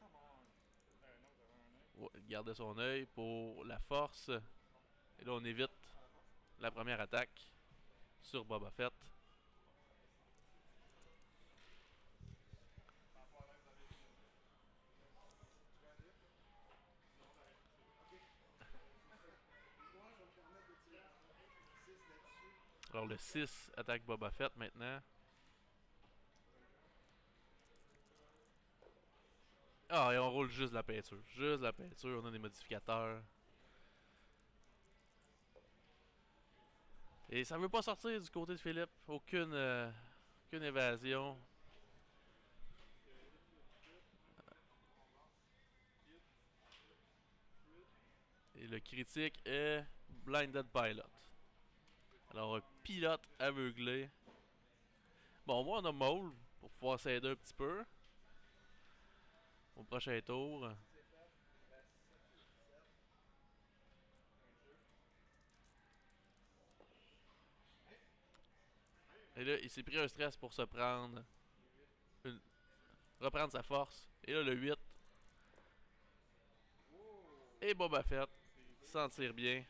Come on. Non, vous avez un œil. Ouais, garder son œil pour la force. Et là on évite la première attaque sur Boba Fett. Moi, je vais me permettre de tirer 6 là-dessus. Alors le 6 attaque Boba Fett maintenant. Ah, et on roule juste la peinture. Juste la peinture, on a des modificateurs. Et ça veut pas sortir du côté de Philippe. Aucune évasion. Et le critique est Blinded Pilot. Alors, un pilote aveuglé. Bon, moi, on a Maul pour pouvoir s'aider un petit peu. Au prochain tour. Et là, il s'est pris un stress pour se prendre. Reprendre sa force. Et là, le 8. Et Boba Fett s'en tire bien.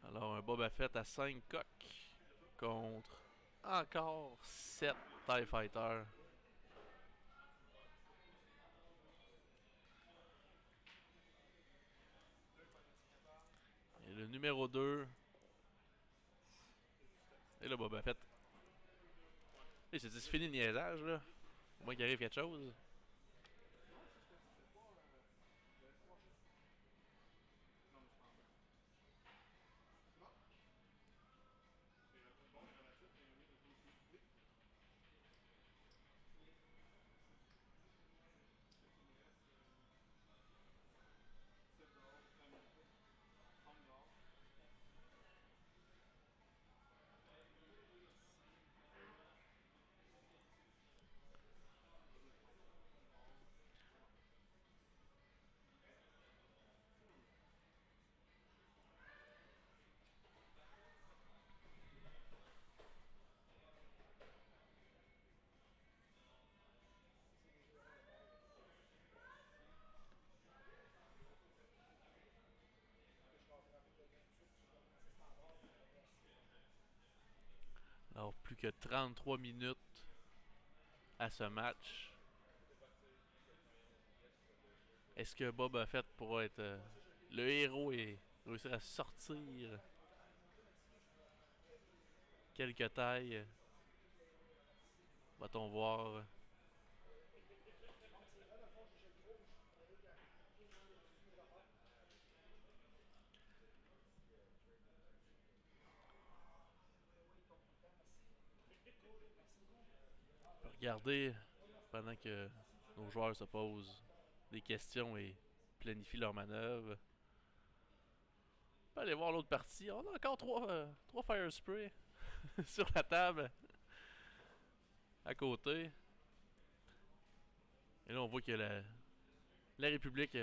Alors, un Boba Fett à 5 coques contre encore 7 TIE Fighters. Et le numéro 2. Et le Boba Fett Il s'est dit, c'est fini le niaisage, là. Au moins qu'il arrive quelque chose. Non, c'est parce que je sais pas. J'avais trois chats. Non, mais je prends pas. Non. C'est bon, les relatifs, mais mieux de tout aussi. Il me reste 7 dehors, 30 dehors. Alors, plus que 33 minutes à ce match. Est-ce que Boba Fett pourra être le héros et réussir à sortir quelques tailles? Va-t-on voir? On peut regarder pendant que nos joueurs se posent des questions et planifient leurs manœuvres. On peut aller voir l'autre partie. On a encore trois Fire Spray sur la table à côté. Et là, on voit que la République,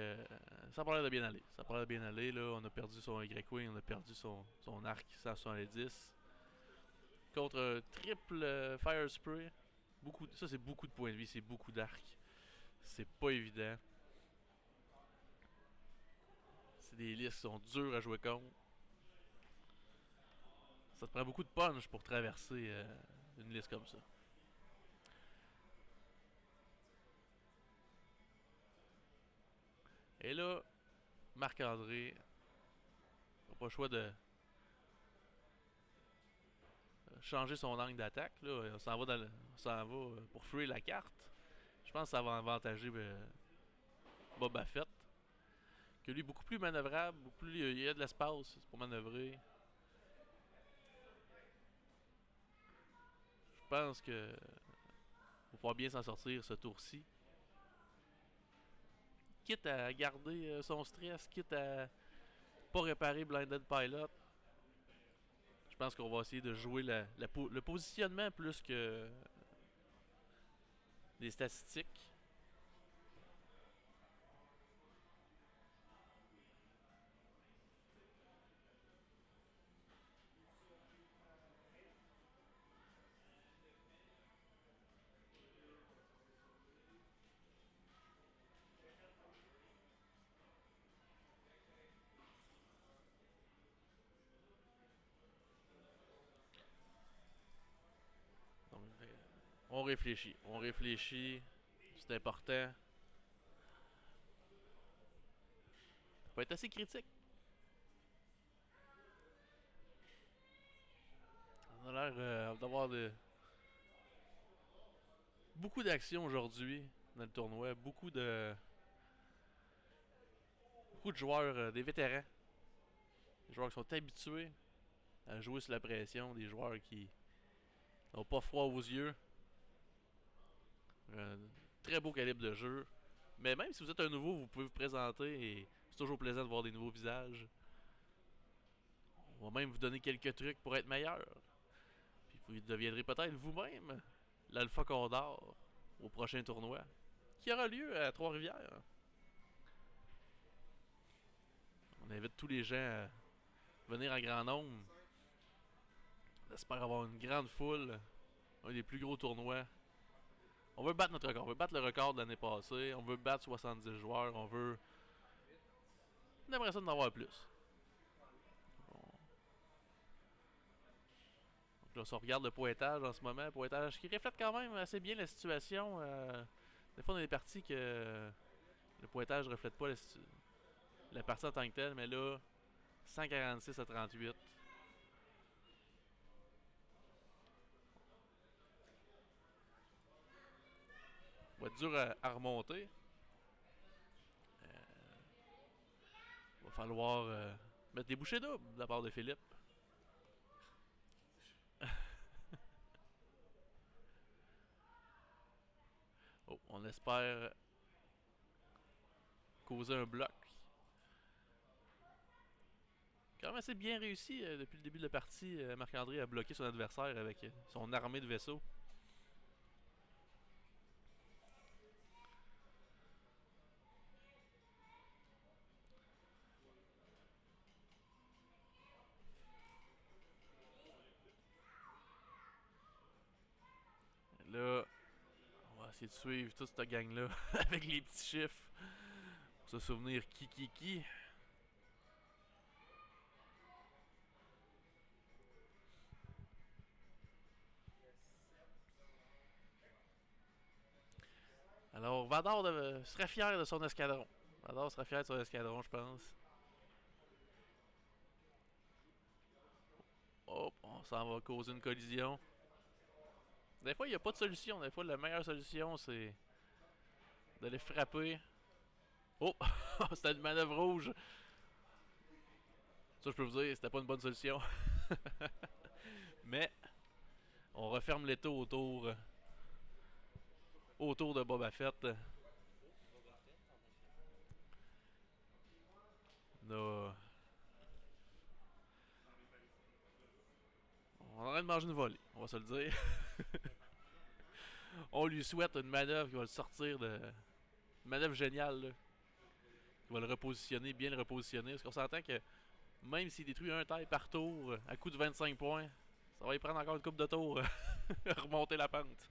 ça a pas l'air de bien aller. Ça a pas l'air de bien aller. Là, on a perdu son Y-Wing, on a perdu son arc 170. Contre un triple Fire Spray. Ça, c'est beaucoup de points de vie, c'est beaucoup d'arc. C'est pas évident. C'est des listes qui sont dures à jouer contre. Ça te prend beaucoup de punch pour traverser une liste comme ça. Et là, Marc-André n'a pas le choix de changer son angle d'attaque. Là, on s'en va pour fuir la carte. Je pense que ça va avantager Boba Fett. Que lui est beaucoup plus manœuvrable, beaucoup plus, il y a de l'espace pour manœuvrer. Je pense que va pouvoir bien s'en sortir ce tour-ci. Quitte à garder son stress, quitte à pas réparer Blinded Pilot. Je pense qu'on va essayer de jouer le positionnement plus que les statistiques. Donc, on réfléchit, c'est important. Ça peut être assez critique. On a l'air d'avoir beaucoup d'actions aujourd'hui dans le tournoi, beaucoup de joueurs, des vétérans, des joueurs qui sont habitués à jouer sous la pression, des joueurs qui n'ont pas froid aux yeux. Un très beau calibre de jeu. Mais même si vous êtes un nouveau, vous pouvez vous présenter et c'est toujours plaisant de voir des nouveaux visages. On va même vous donner quelques trucs pour être meilleur. Puis vous deviendrez peut-être vous-même l'Alpha Condor au prochain tournoi qui aura lieu à Trois-Rivières. On invite tous les gens à venir en grand nombre. On espère avoir une grande foule. Un des plus gros tournois. On veut battre notre record. On veut battre le record de l'année passée. On veut battre 70 joueurs. On aimerait ça d'en avoir plus. Bon. Donc là, si on regarde le pointage en ce moment, pointage qui reflète quand même assez bien la situation. Des fois, on a des parties que le pointage ne reflète pas la partie en tant que telle, mais là, 146 à 38. va être dur à remonter. Va falloir mettre des bouchées doubles de la part de Philippe. Oh, on espère causer un bloc. Quand même assez bien réussi depuis le début de la partie. Marc-André a bloqué son adversaire avec son armée de vaisseaux. Là, on va essayer de suivre toute cette gang-là avec les petits chiffres pour se souvenir qui. Alors, Vador serait fier de son escadron. Vador serait fier de son escadron, je pense. Hop, on s'en va causer une collision. Des fois, il n'y a pas de solution. Des fois, la meilleure solution, c'est d'aller frapper. Oh! C'était une manœuvre rouge. Ça, je peux vous dire, c'était pas une bonne solution. Mais, on referme l'étau autour de Boba Fett. Là, on est en train de manger une volée, on va se le dire. On lui souhaite une manœuvre qui va le sortir de. Une manœuvre géniale, là, qui va le repositionner, bien le repositionner. Parce qu'on s'entend que même s'il détruit un taille par tour, à coup de 25 points, ça va y prendre encore une coupe de tours à remonter la pente.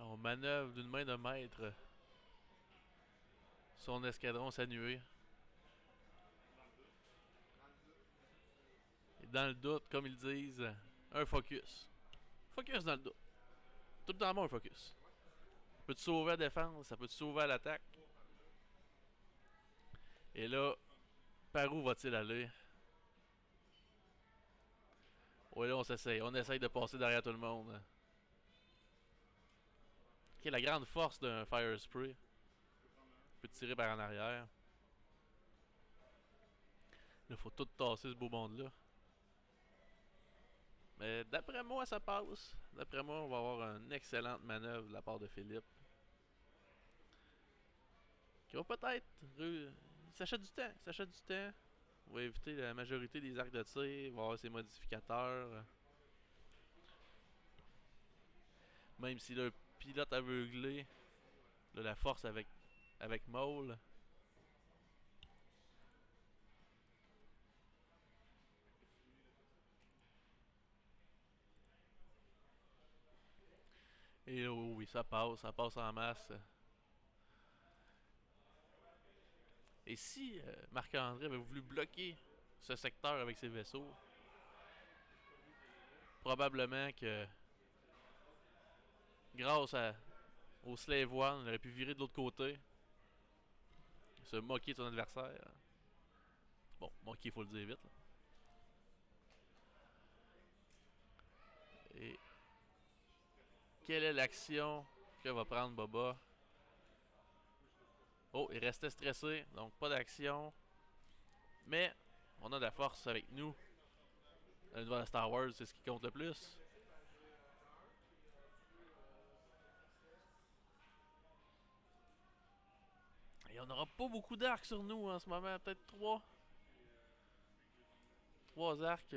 On manœuvre d'une main de maître son escadron s'annuer. Et dans le doute, comme ils disent, un focus. Focus dans le doute. Tout le temps bon un focus. Ça peut te sauver à la défense, ça peut te sauver à l'attaque. Et là, par où va-t-il aller? Oui, là, on s'essaye. On essaye de passer derrière tout le monde. Qui est la grande force d'un Fire Spray. Il peut tirer par en arrière. Il faut tout tasser ce beau monde-là. Mais d'après moi, ça passe. D'après moi, on va avoir une excellente manœuvre de la part de Philippe. Qui va peut-être. Il s'achète du temps. Il s'achète du temps. On va éviter la majorité des arcs de tir. Il va avoir ses modificateurs. Même si le pilote aveuglé. Là, la force avec Maul. Et oh oui, ça passe en masse. Et si Marc-André avait voulu bloquer ce secteur avec ses vaisseaux, probablement que grâce au Slave One, il aurait pu virer de l'autre côté, se moquer de son adversaire. Bon, moquer, il faut le dire vite. Là. Et quelle est l'action que va prendre Boba? Oh, il restait stressé, donc pas d'action. Mais on a de la force avec nous. Dans l'univers de Star Wars, c'est ce qui compte le plus. Et on n'aura pas beaucoup d'arcs sur nous en ce moment, peut-être 3. 3 arcs.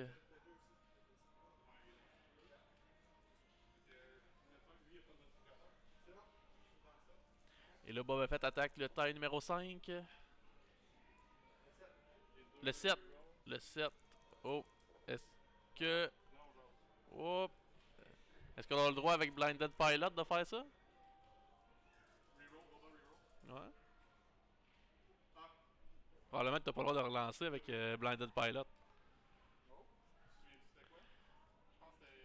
Et là, Boba Fett attaque le taille numéro 5. Le 7. Le 7. Oh. Est-ce que... Oh. Est-ce qu'on a le droit avec Blinded Pilot de faire ça? Ouais. Probablement que t'as pas le droit de relancer avec Blinded Pilot.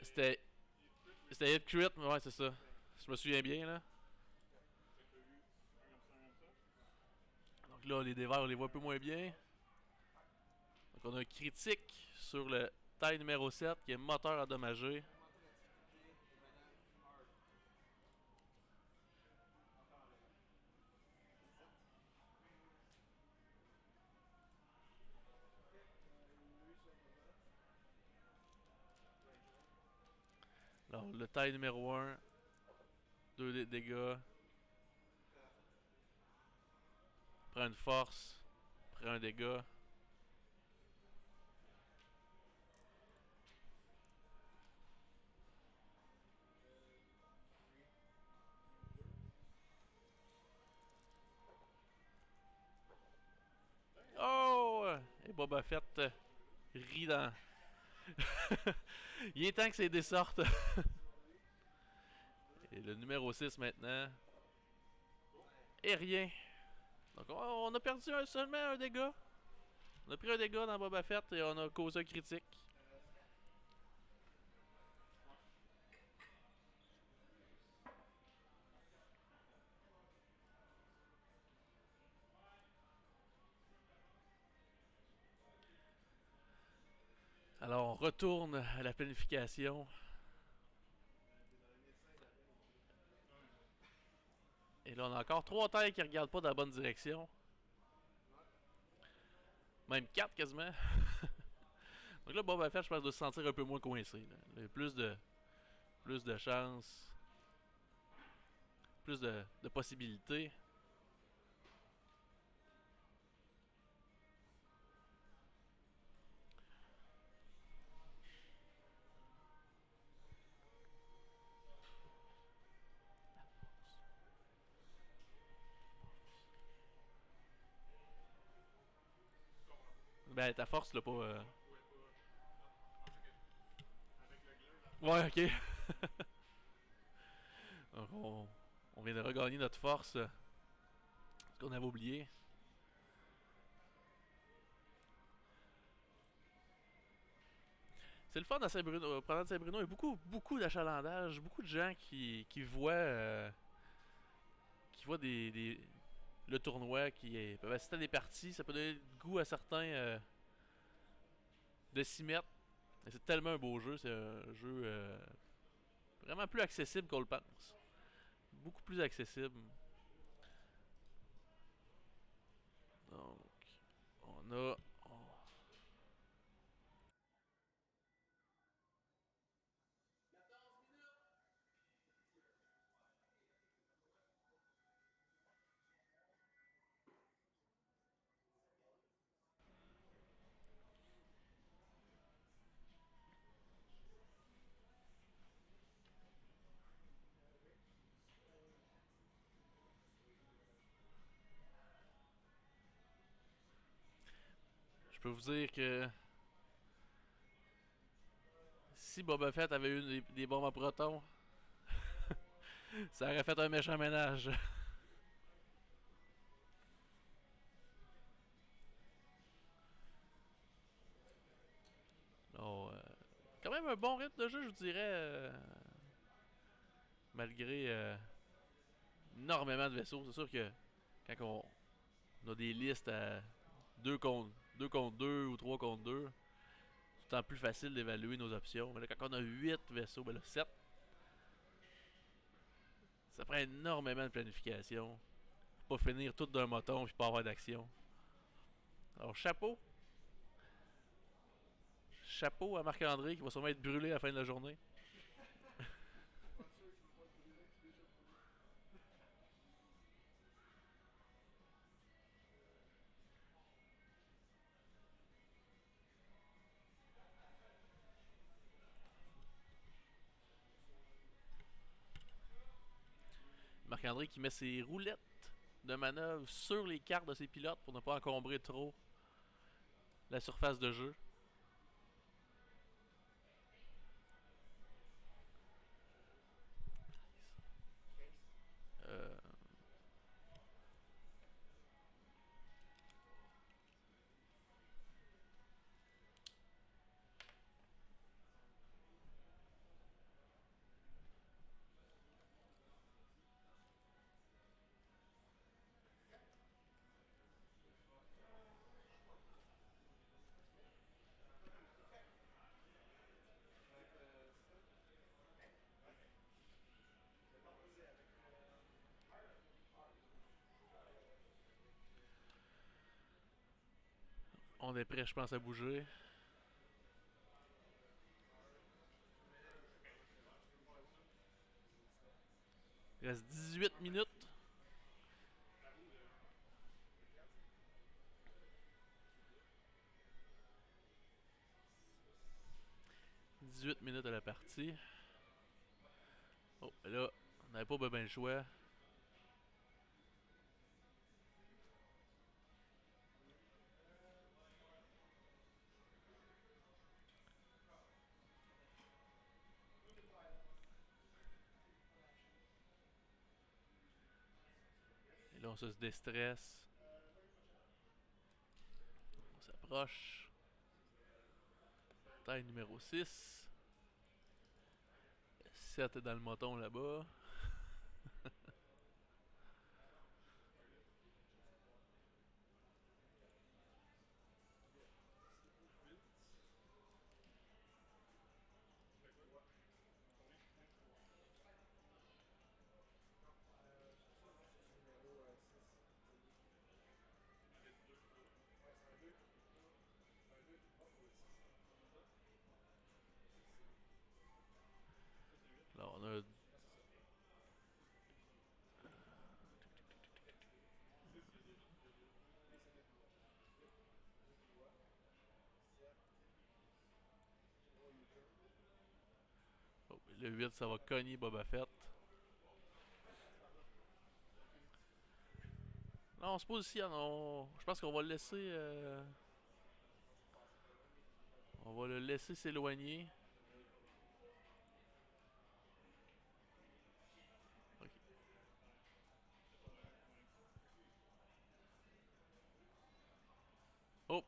C'était... C'était Hit Crit, mais ouais, c'est ça. Je me souviens bien, là. Donc là, les dévers, on les voit un peu moins bien. Donc on a un critique sur le taille numéro 7 qui est moteur endommagé. Alors, le taille numéro 1, 2 dégâts. Prend une force, prend un dégât. Oh! Et Boba Fett rit dans... Il est temps que c'est des sortes. Et le numéro 6 maintenant. Et rien. Donc on a perdu seulement un dégât. On a pris un dégât dans Boba Fett et on a causé un critique. Alors on retourne à la planification. Et là on a encore 3 tailles qui regardent pas dans la bonne direction. Même 4 quasiment. Donc là Boba Fett je pense doit se sentir un peu moins coincé. Là. Il y a plus de chance. Plus de possibilités. Ben ta force là pas... Ouais ok. Donc, on vient de regagner notre force. Ce qu'on avait oublié. C'est le fun à Saint-Bruno. Au Printemps de Saint-Bruno, il y a beaucoup d'achalandage. Beaucoup de gens qui voient le tournoi, qui peuvent assister à des parties. Ça peut donner le goût à certains de s'y mettre. Et c'est tellement un beau jeu. C'est un jeu vraiment plus accessible qu'on le pense. Beaucoup plus accessible. Donc, on a... Je peux vous dire que si Boba Fett avait eu des bombes à proton, ça aurait fait un méchant ménage. Non, quand même un bon rythme de jeu, je vous dirais. Malgré énormément de vaisseaux. C'est sûr que quand on a des listes à 2 contre 2 ou 3 contre 2, c'est tout le temps plus facile d'évaluer nos options. Mais là, quand on a 8 vaisseaux, ben là, 7, ça prend énormément de planification. Faut pas finir tout d'un moton puis pas avoir d'action. Alors, chapeau à Marc-André qui va sûrement être brûlé à la fin de la journée. Marc-André qui met ses roulettes de manœuvre sur les cartes de ses pilotes pour ne pas encombrer trop la surface de jeu. Euh, on est prêt, je pense, à bouger. Il reste 18 minutes. 18 minutes à la partie. Oh, là, on n'avait pas bien le choix. Et là, on se déstresse. On s'approche. Taille numéro 6. 7 est dans le moton là-bas. Là, on a oh, le 8, ça va cogner Boba Fett. Non, on se positionne. Je pense qu'on va le laisser. On va le laisser s'éloigner. Ok. Oh!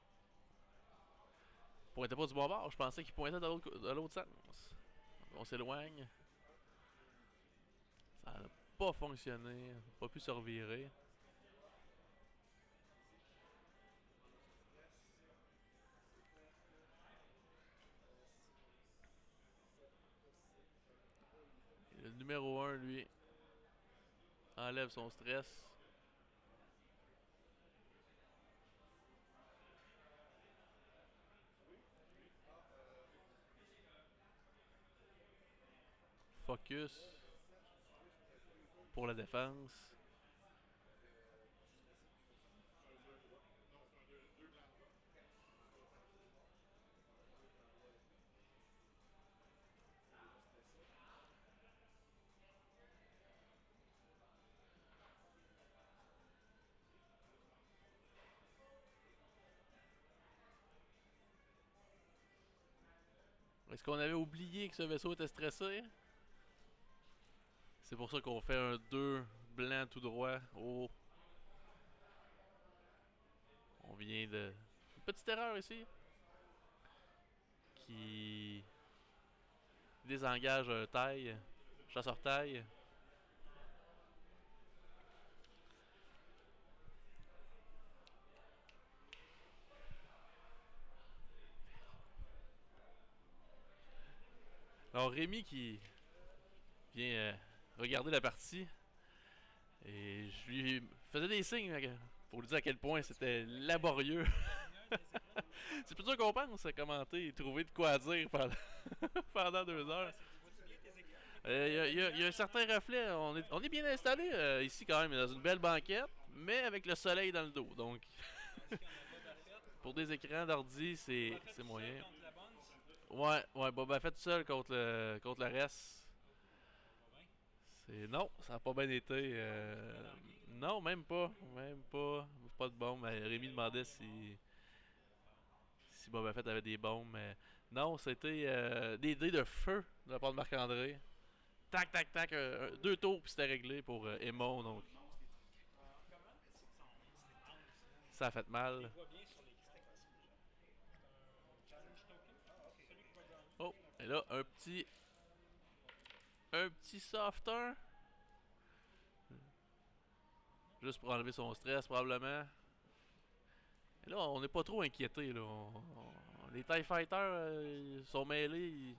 Il pointait pas du bon bord. Je pensais qu'il pointait de l'autre sens. On s'éloigne. Ça n'a pas fonctionné. On n'a pas pu se revirer. Et le numéro 1, lui, enlève son stress. Focus pour la défense. Est-ce qu'on avait oublié que ce vaisseau était stressé? C'est pour ça qu'on fait un 2 blanc tout droit. Oh, on vient de... Une petite erreur ici. Qui désengage un taille. Chasseur taille. Alors Rémi qui vient regarder la partie. Et je lui faisais des signes pour lui dire à quel point c'était laborieux. C'est plus dur qu'on pense à commenter et trouver de quoi dire pendant, pendant 2 heures. Il y a un certain reflet. On est bien installé ici quand même, dans une belle banquette, mais avec le soleil dans le dos. Donc, pour des écrans d'ordi, c'est moyen. Ouais, Boba Fett tout seul contre le reste. Non, ça n'a pas bien été. Non, même pas. Même pas. Pas de bombe. Rémi demandait si Boba Fett avait des bombes. Mais non, c'était des dés de feu de la part de Marc-André. Tac, tac, tac. Deux tours, puis c'était réglé pour Aemon. Donc, ça a fait mal. Oh, et là, un petit softer. Juste pour enlever son stress, probablement. Et là, on n'est pas trop inquiété. Là. Les TIE Fighters ils sont mêlés,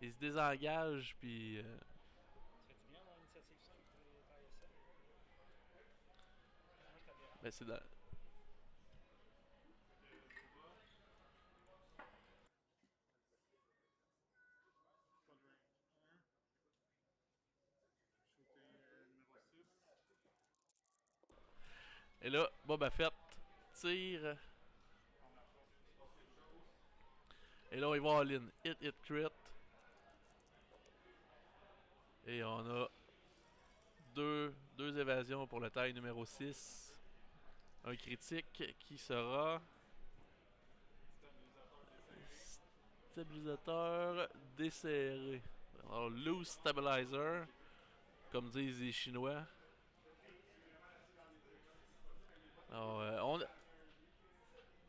ils se désengagent, puis. Ben, c'est dans. Pas de range. 1. Shooter numéro 6. Et là, Boba Fett tire. Et là, on y va all-in. Hit, hit, crit. Et on a deux évasions pour le taille numéro 6. Un critique qui sera. Stabilisateur desserré. Alors, loose stabilizer, comme disent les Chinois. Alors,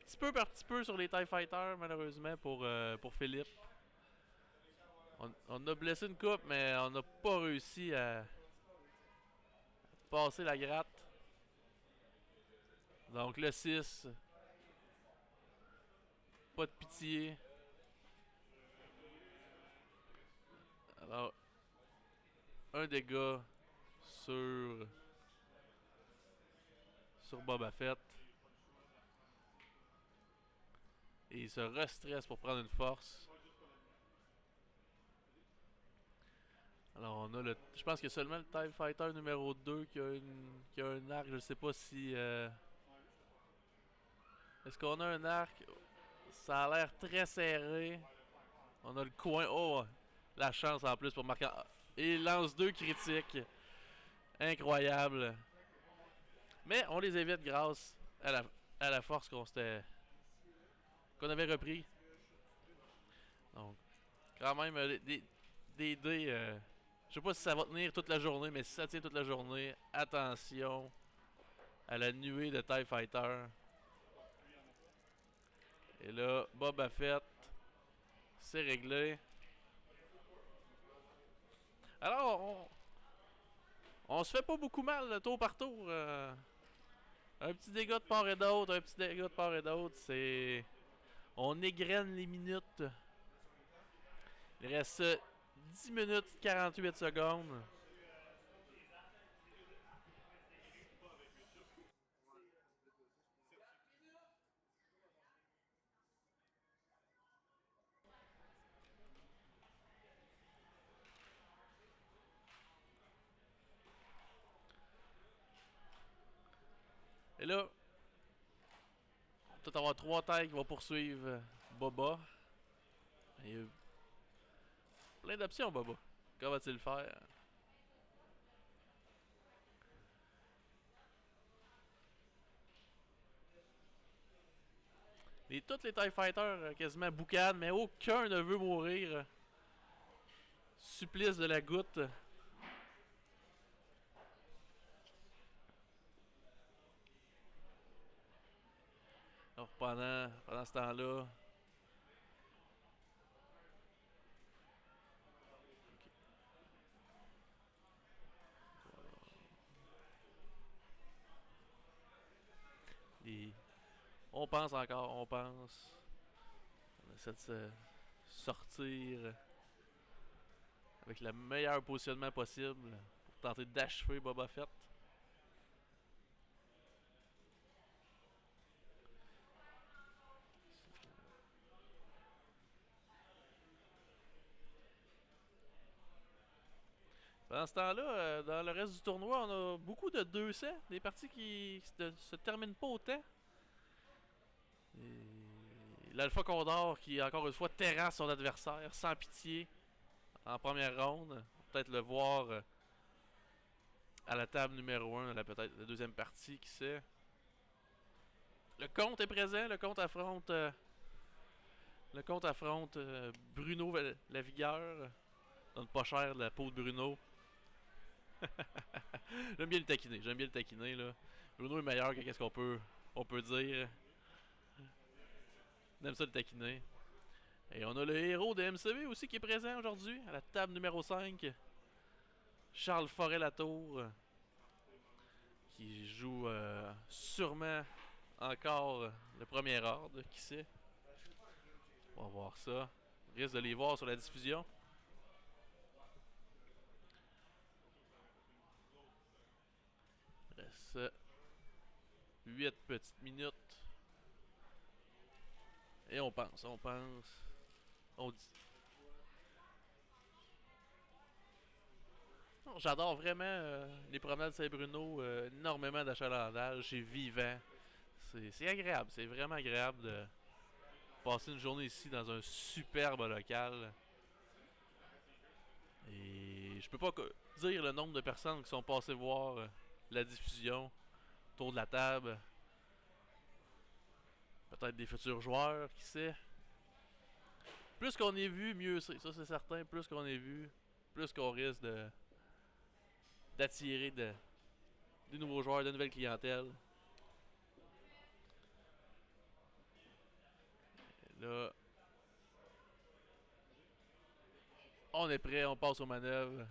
petit peu par petit peu sur les TIE Fighters, malheureusement, pour Philippe. On a blessé une coupe, mais on n'a pas réussi à passer la gratte. Donc, le 6. Pas de pitié. Alors, un dégât sur Boba Fett. Et il se restresse pour prendre une force. Alors on a le. Je pense que seulement le TIE Fighter numéro 2 qui a un arc. Je sais pas si. Est-ce qu'on a un arc? Ça a l'air très serré. On a le coin. Oh! La chance en plus pour marquer. Et il lance deux critiques. Incroyable. Mais on les évite grâce à la force qu'on avait repris. Donc, quand même, des dés. Je sais pas si ça va tenir toute la journée, mais si ça tient toute la journée, attention à la nuée de TIE Fighter. Et là, Boba Fett, c'est réglé. Alors, on se fait pas beaucoup mal tour par tour. Un petit dégât de part et d'autre, un petit dégât de part et d'autre. On égrène les minutes. Il reste 10 minutes 48 secondes. Et là, on va peut-être avoir trois tailles qui vont poursuivre Boba. Il y a plein d'options, Boba. Comment va-t-il faire? Toutes les TIE Fighters quasiment boucanent, mais aucun ne veut mourir. Supplice de la goutte. Alors pendant ce temps-là, on pense encore, on pense. On essaie de se sortir avec le meilleur positionnement possible pour tenter d'achever Boba Fett. Pendant ce temps-là, dans le reste du tournoi, on a beaucoup de 200, des parties qui se terminent pas au temps. L'Alpha Condor qui, encore une fois, terrasse son adversaire sans pitié en première ronde. peut-être le voir à la table numéro 1, peut-être la deuxième partie, qui sait. Le comte est présent, le comte affronte Bruno Lavigueur. Donne pas cher de la peau de Bruno. J'aime bien le taquiner là. Bruno est meilleur que qu'est-ce qu'on peut dire. On aime ça le taquiner. Et on a le héros de MCV aussi qui est présent aujourd'hui à la table numéro 5. Charles Forêt-Latour. Qui joue sûrement encore le premier ordre, qui sait. On va voir ça. On risque de les voir sur la diffusion. Il reste 8 petites minutes. Et on pense. On dit. Non, j'adore vraiment les promenades Saint-Bruno. Énormément d'achalandage. C'est vivant. C'est agréable. C'est vraiment agréable de passer une journée ici dans un superbe local. Et je peux pas dire le nombre de personnes qui sont passées voir la diffusion autour de la table. Peut-être des futurs joueurs, qui sait. Plus qu'on est vu, mieux c'est. Ça, c'est certain. Plus qu'on est vu, plus qu'on risque d'attirer des nouveaux joueurs, de nouvelles clientèles. Et là, on est prêt, on passe aux manœuvres.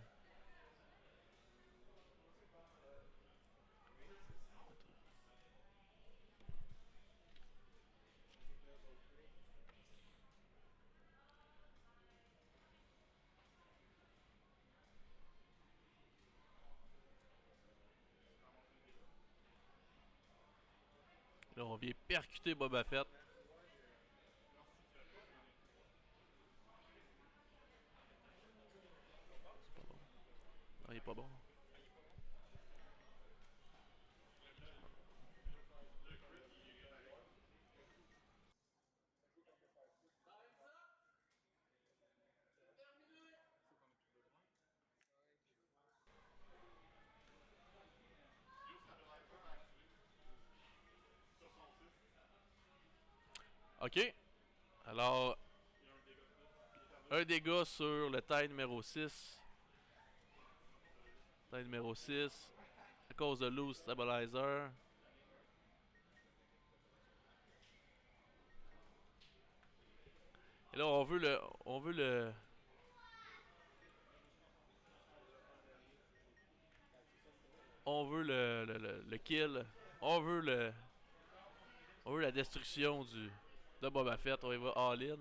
Là, on vient percuter Boba Fett. C'est pas bon. Non, il est pas bon. Ok. Alors, un dégât sur le taille numéro 6. Taille numéro 6. À cause de loose stabilizer. Et là, on veut le. On veut le kill. On veut la destruction de Boba Fett. On y va all-in.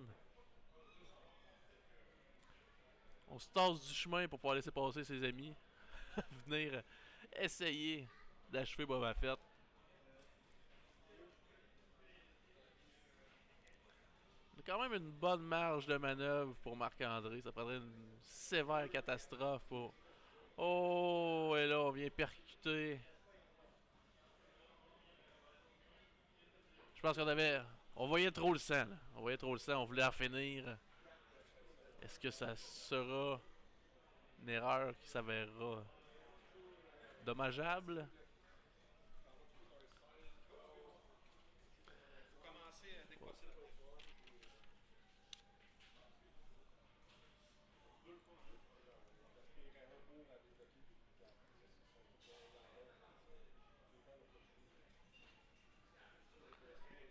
On se tasse du chemin pour pouvoir laisser passer ses amis. Venir essayer d'achever Boba Fett. On a quand même une bonne marge de manœuvre pour Marc-André. Ça prendrait une sévère catastrophe pour. Oh, et là, on vient percuter. Je pense qu'on avait. On voyait trop le sang, là. On voyait trop le sang. On voulait en finir. Est-ce que ça sera une erreur qui s'avérera dommageable? Faut commencer à décrocher le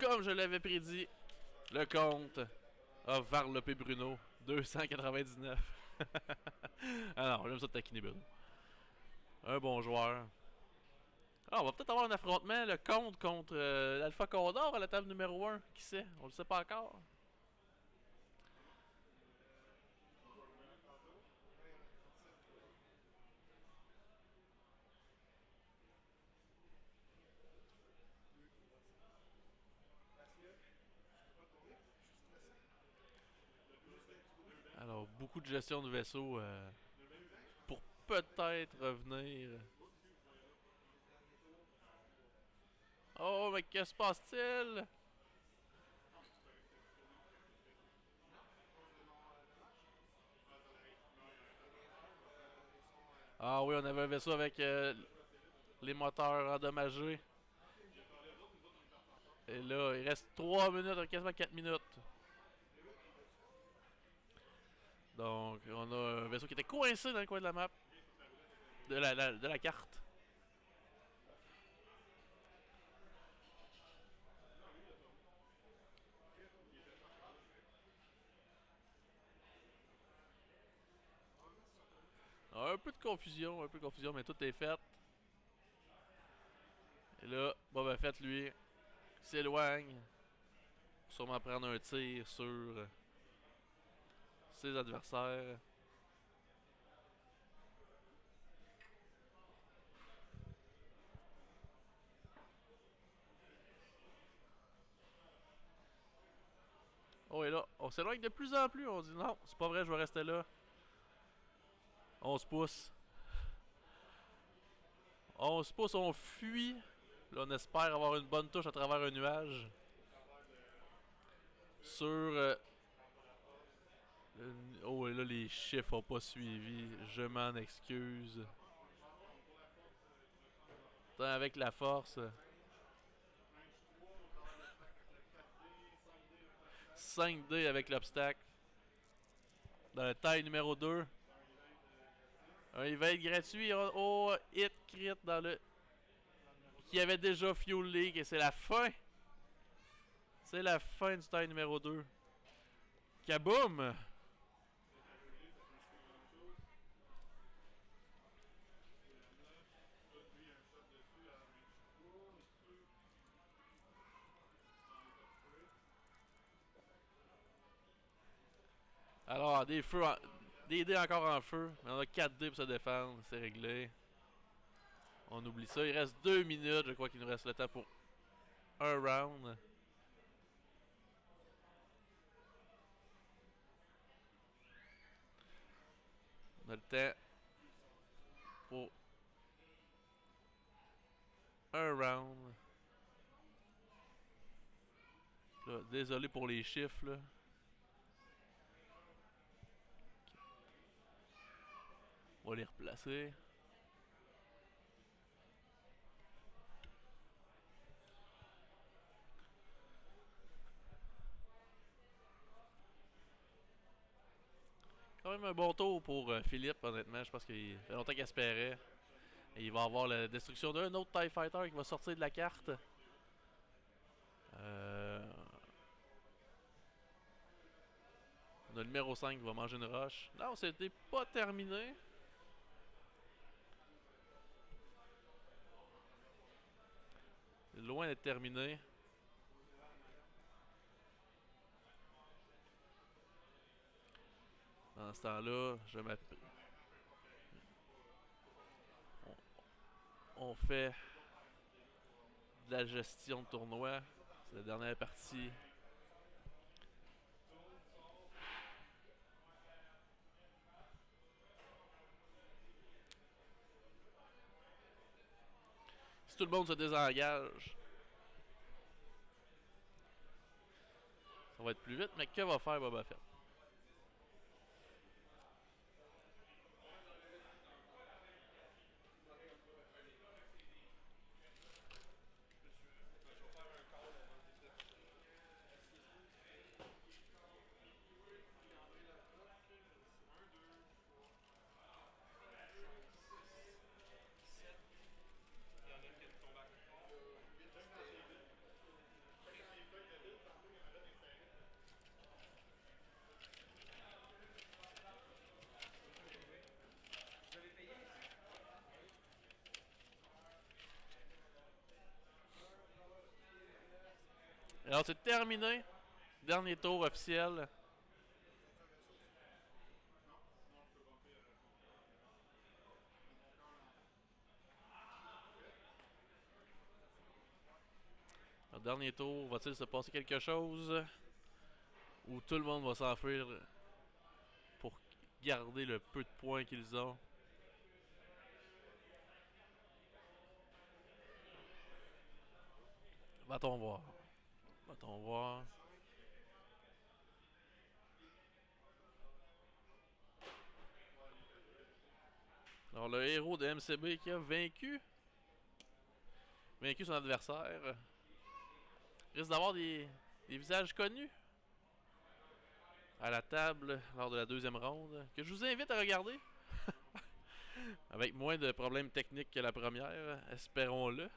Comme je l'avais prédit, le comte a varlopé Bruno. 299. Ah non, j'aime ça de taquiner Bruno. Un bon joueur. Ah, on va peut-être avoir un affrontement, le comte contre l'Alpha Condor à la table numéro 1. Qui sait? On le sait pas encore. Alors, beaucoup de gestion de vaisseau pour peut-être revenir. Oh, mais que se passe-t-il? Ah oui, on avait un vaisseau avec les moteurs endommagés. Et là, il reste 3 minutes, quasiment 4 minutes. Donc, on a un vaisseau qui était coincé dans le coin de la map. De la carte. Un peu de confusion, mais tout est fait. Et là, Boba Fett, lui, s'éloigne. Pour sûrement prendre un tir sur ses adversaires. Oh, et là, on s'éloigne de plus en plus. On dit non, c'est pas vrai, je vais rester là. On se pousse. On se pousse, on fuit. Là, on espère avoir une bonne touche à travers un nuage. Sur. Oh, et là, les chiffres ont pas suivi. Je m'en excuse. Tant avec la force. 5D avec l'obstacle. Dans la taille numéro 2. Il va être gratuit. Oh, hit crit dans le. Qui avait déjà Fuel League. Et c'est la fin. C'est la fin du taille numéro 2. Kaboom! Alors, des dés encore en feu. Mais on a 4 dés pour se défendre. C'est réglé. On oublie ça. Il reste 2 minutes. Je crois qu'il nous reste le temps pour un round. On a le temps pour un round. Là, désolé pour les chiffres. Là. On va les replacer. Quand même un bon tour pour Philippe, honnêtement. Je pense qu'il fait longtemps qu'il espérait. Et il va avoir la destruction d'un autre TIE Fighter qui va sortir de la carte. On a le numéro 5 qui va manger une roche. Non, c'était pas terminé. Loin d'être terminé. Dans ce temps-là, on fait de la gestion de tournoi. C'est la dernière partie. Si tout le monde se désengage, ça va être plus vite. Mais que va faire Boba Fett? Il y en a une qui est tombée à quelque part. Vous avez payé? Alors c'est terminé. Dernier tour officiel. Le dernier tour, va-t-il se passer quelque chose? Ou tout le monde va s'enfuir pour garder le peu de points qu'ils ont? Va-t-on voir? Va-t-on voir? Alors, le héros de MCB qui a vaincu son adversaire. Risque d'avoir des visages connus à la table lors de la deuxième ronde, que je vous invite à regarder. Avec moins de problèmes techniques que la première, espérons-le.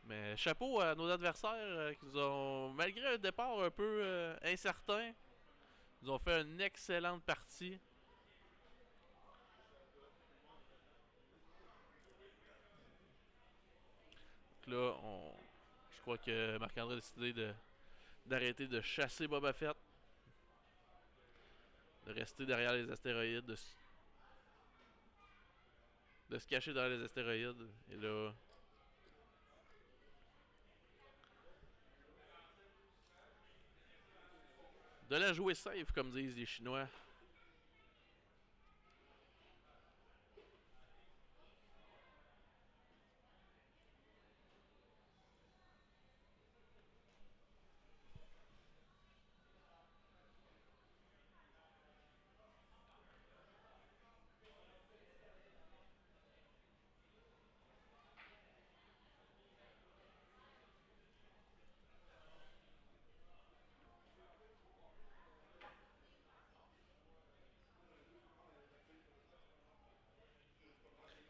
Mais chapeau à nos adversaires qui nous ont, malgré un départ un peu incertain, nous ont fait une excellente partie. Donc là, je crois que Marc-André a décidé d'arrêter de chasser Boba Fett, de rester derrière les astéroïdes, de se cacher derrière les astéroïdes. Et là, de la jouer safe, comme disent les Chinois.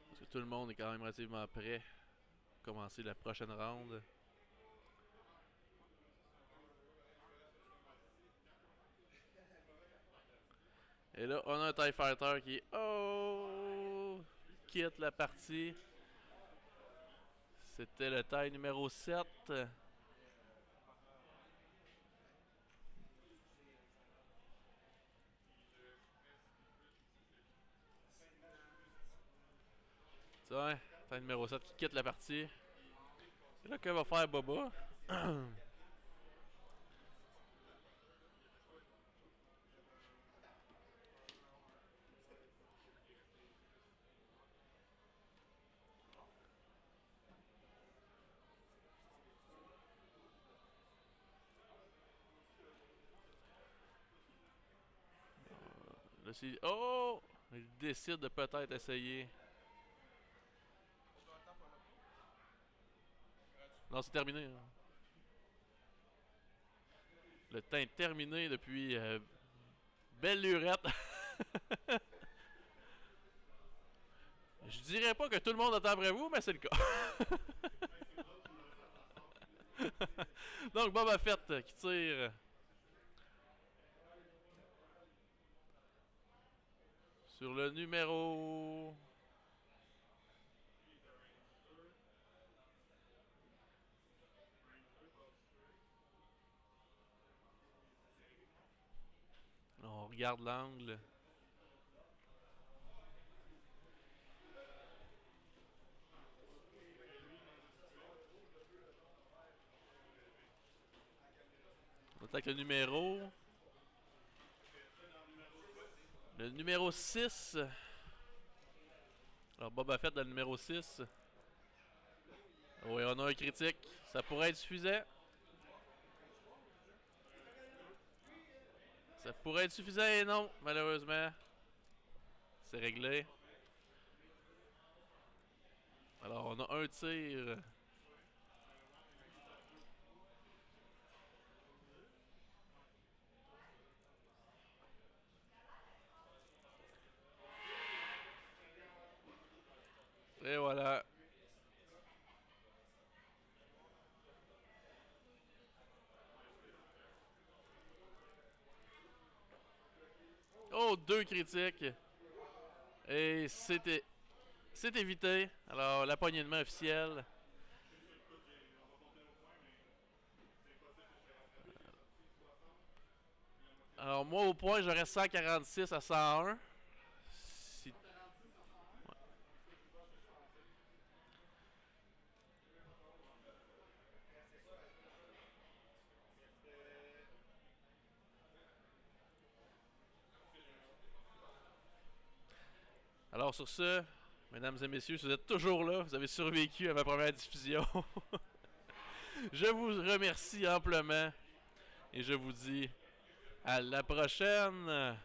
Parce que tout le monde est quand même relativement prêt pour commencer la prochaine ronde. Et là, on a un TIE Fighter qui quitte la partie. C'était le TIE numéro 7. Tiens, TIE numéro 7 qui quitte la partie. Et là, que va faire Boba? Là, il décide de peut-être essayer. Non, c'est terminé. Hein. Le temps est terminé depuis belle lurette. Je dirais pas que tout le monde attend après vous, mais c'est le cas. Donc Boba Fett qui tire sur le numéro... On regarde l'angle. On attaque le numéro. Le numéro 6. Alors Boba Fett dans le numéro 6. Oui, on a un critique. Ça pourrait être suffisant. Ça pourrait être suffisant et non, malheureusement. C'est réglé. Alors on a un tir. Et voilà. Oh, 2 critiques. Et c'est évité. Alors, la poignée de main officielle. Alors, moi, au point, j'aurais 146 à 101. Si... Ouais. Alors, sur ce, mesdames et messieurs, si vous êtes toujours là, vous avez survécu à ma première diffusion. Je vous remercie amplement et je vous dis à la prochaine.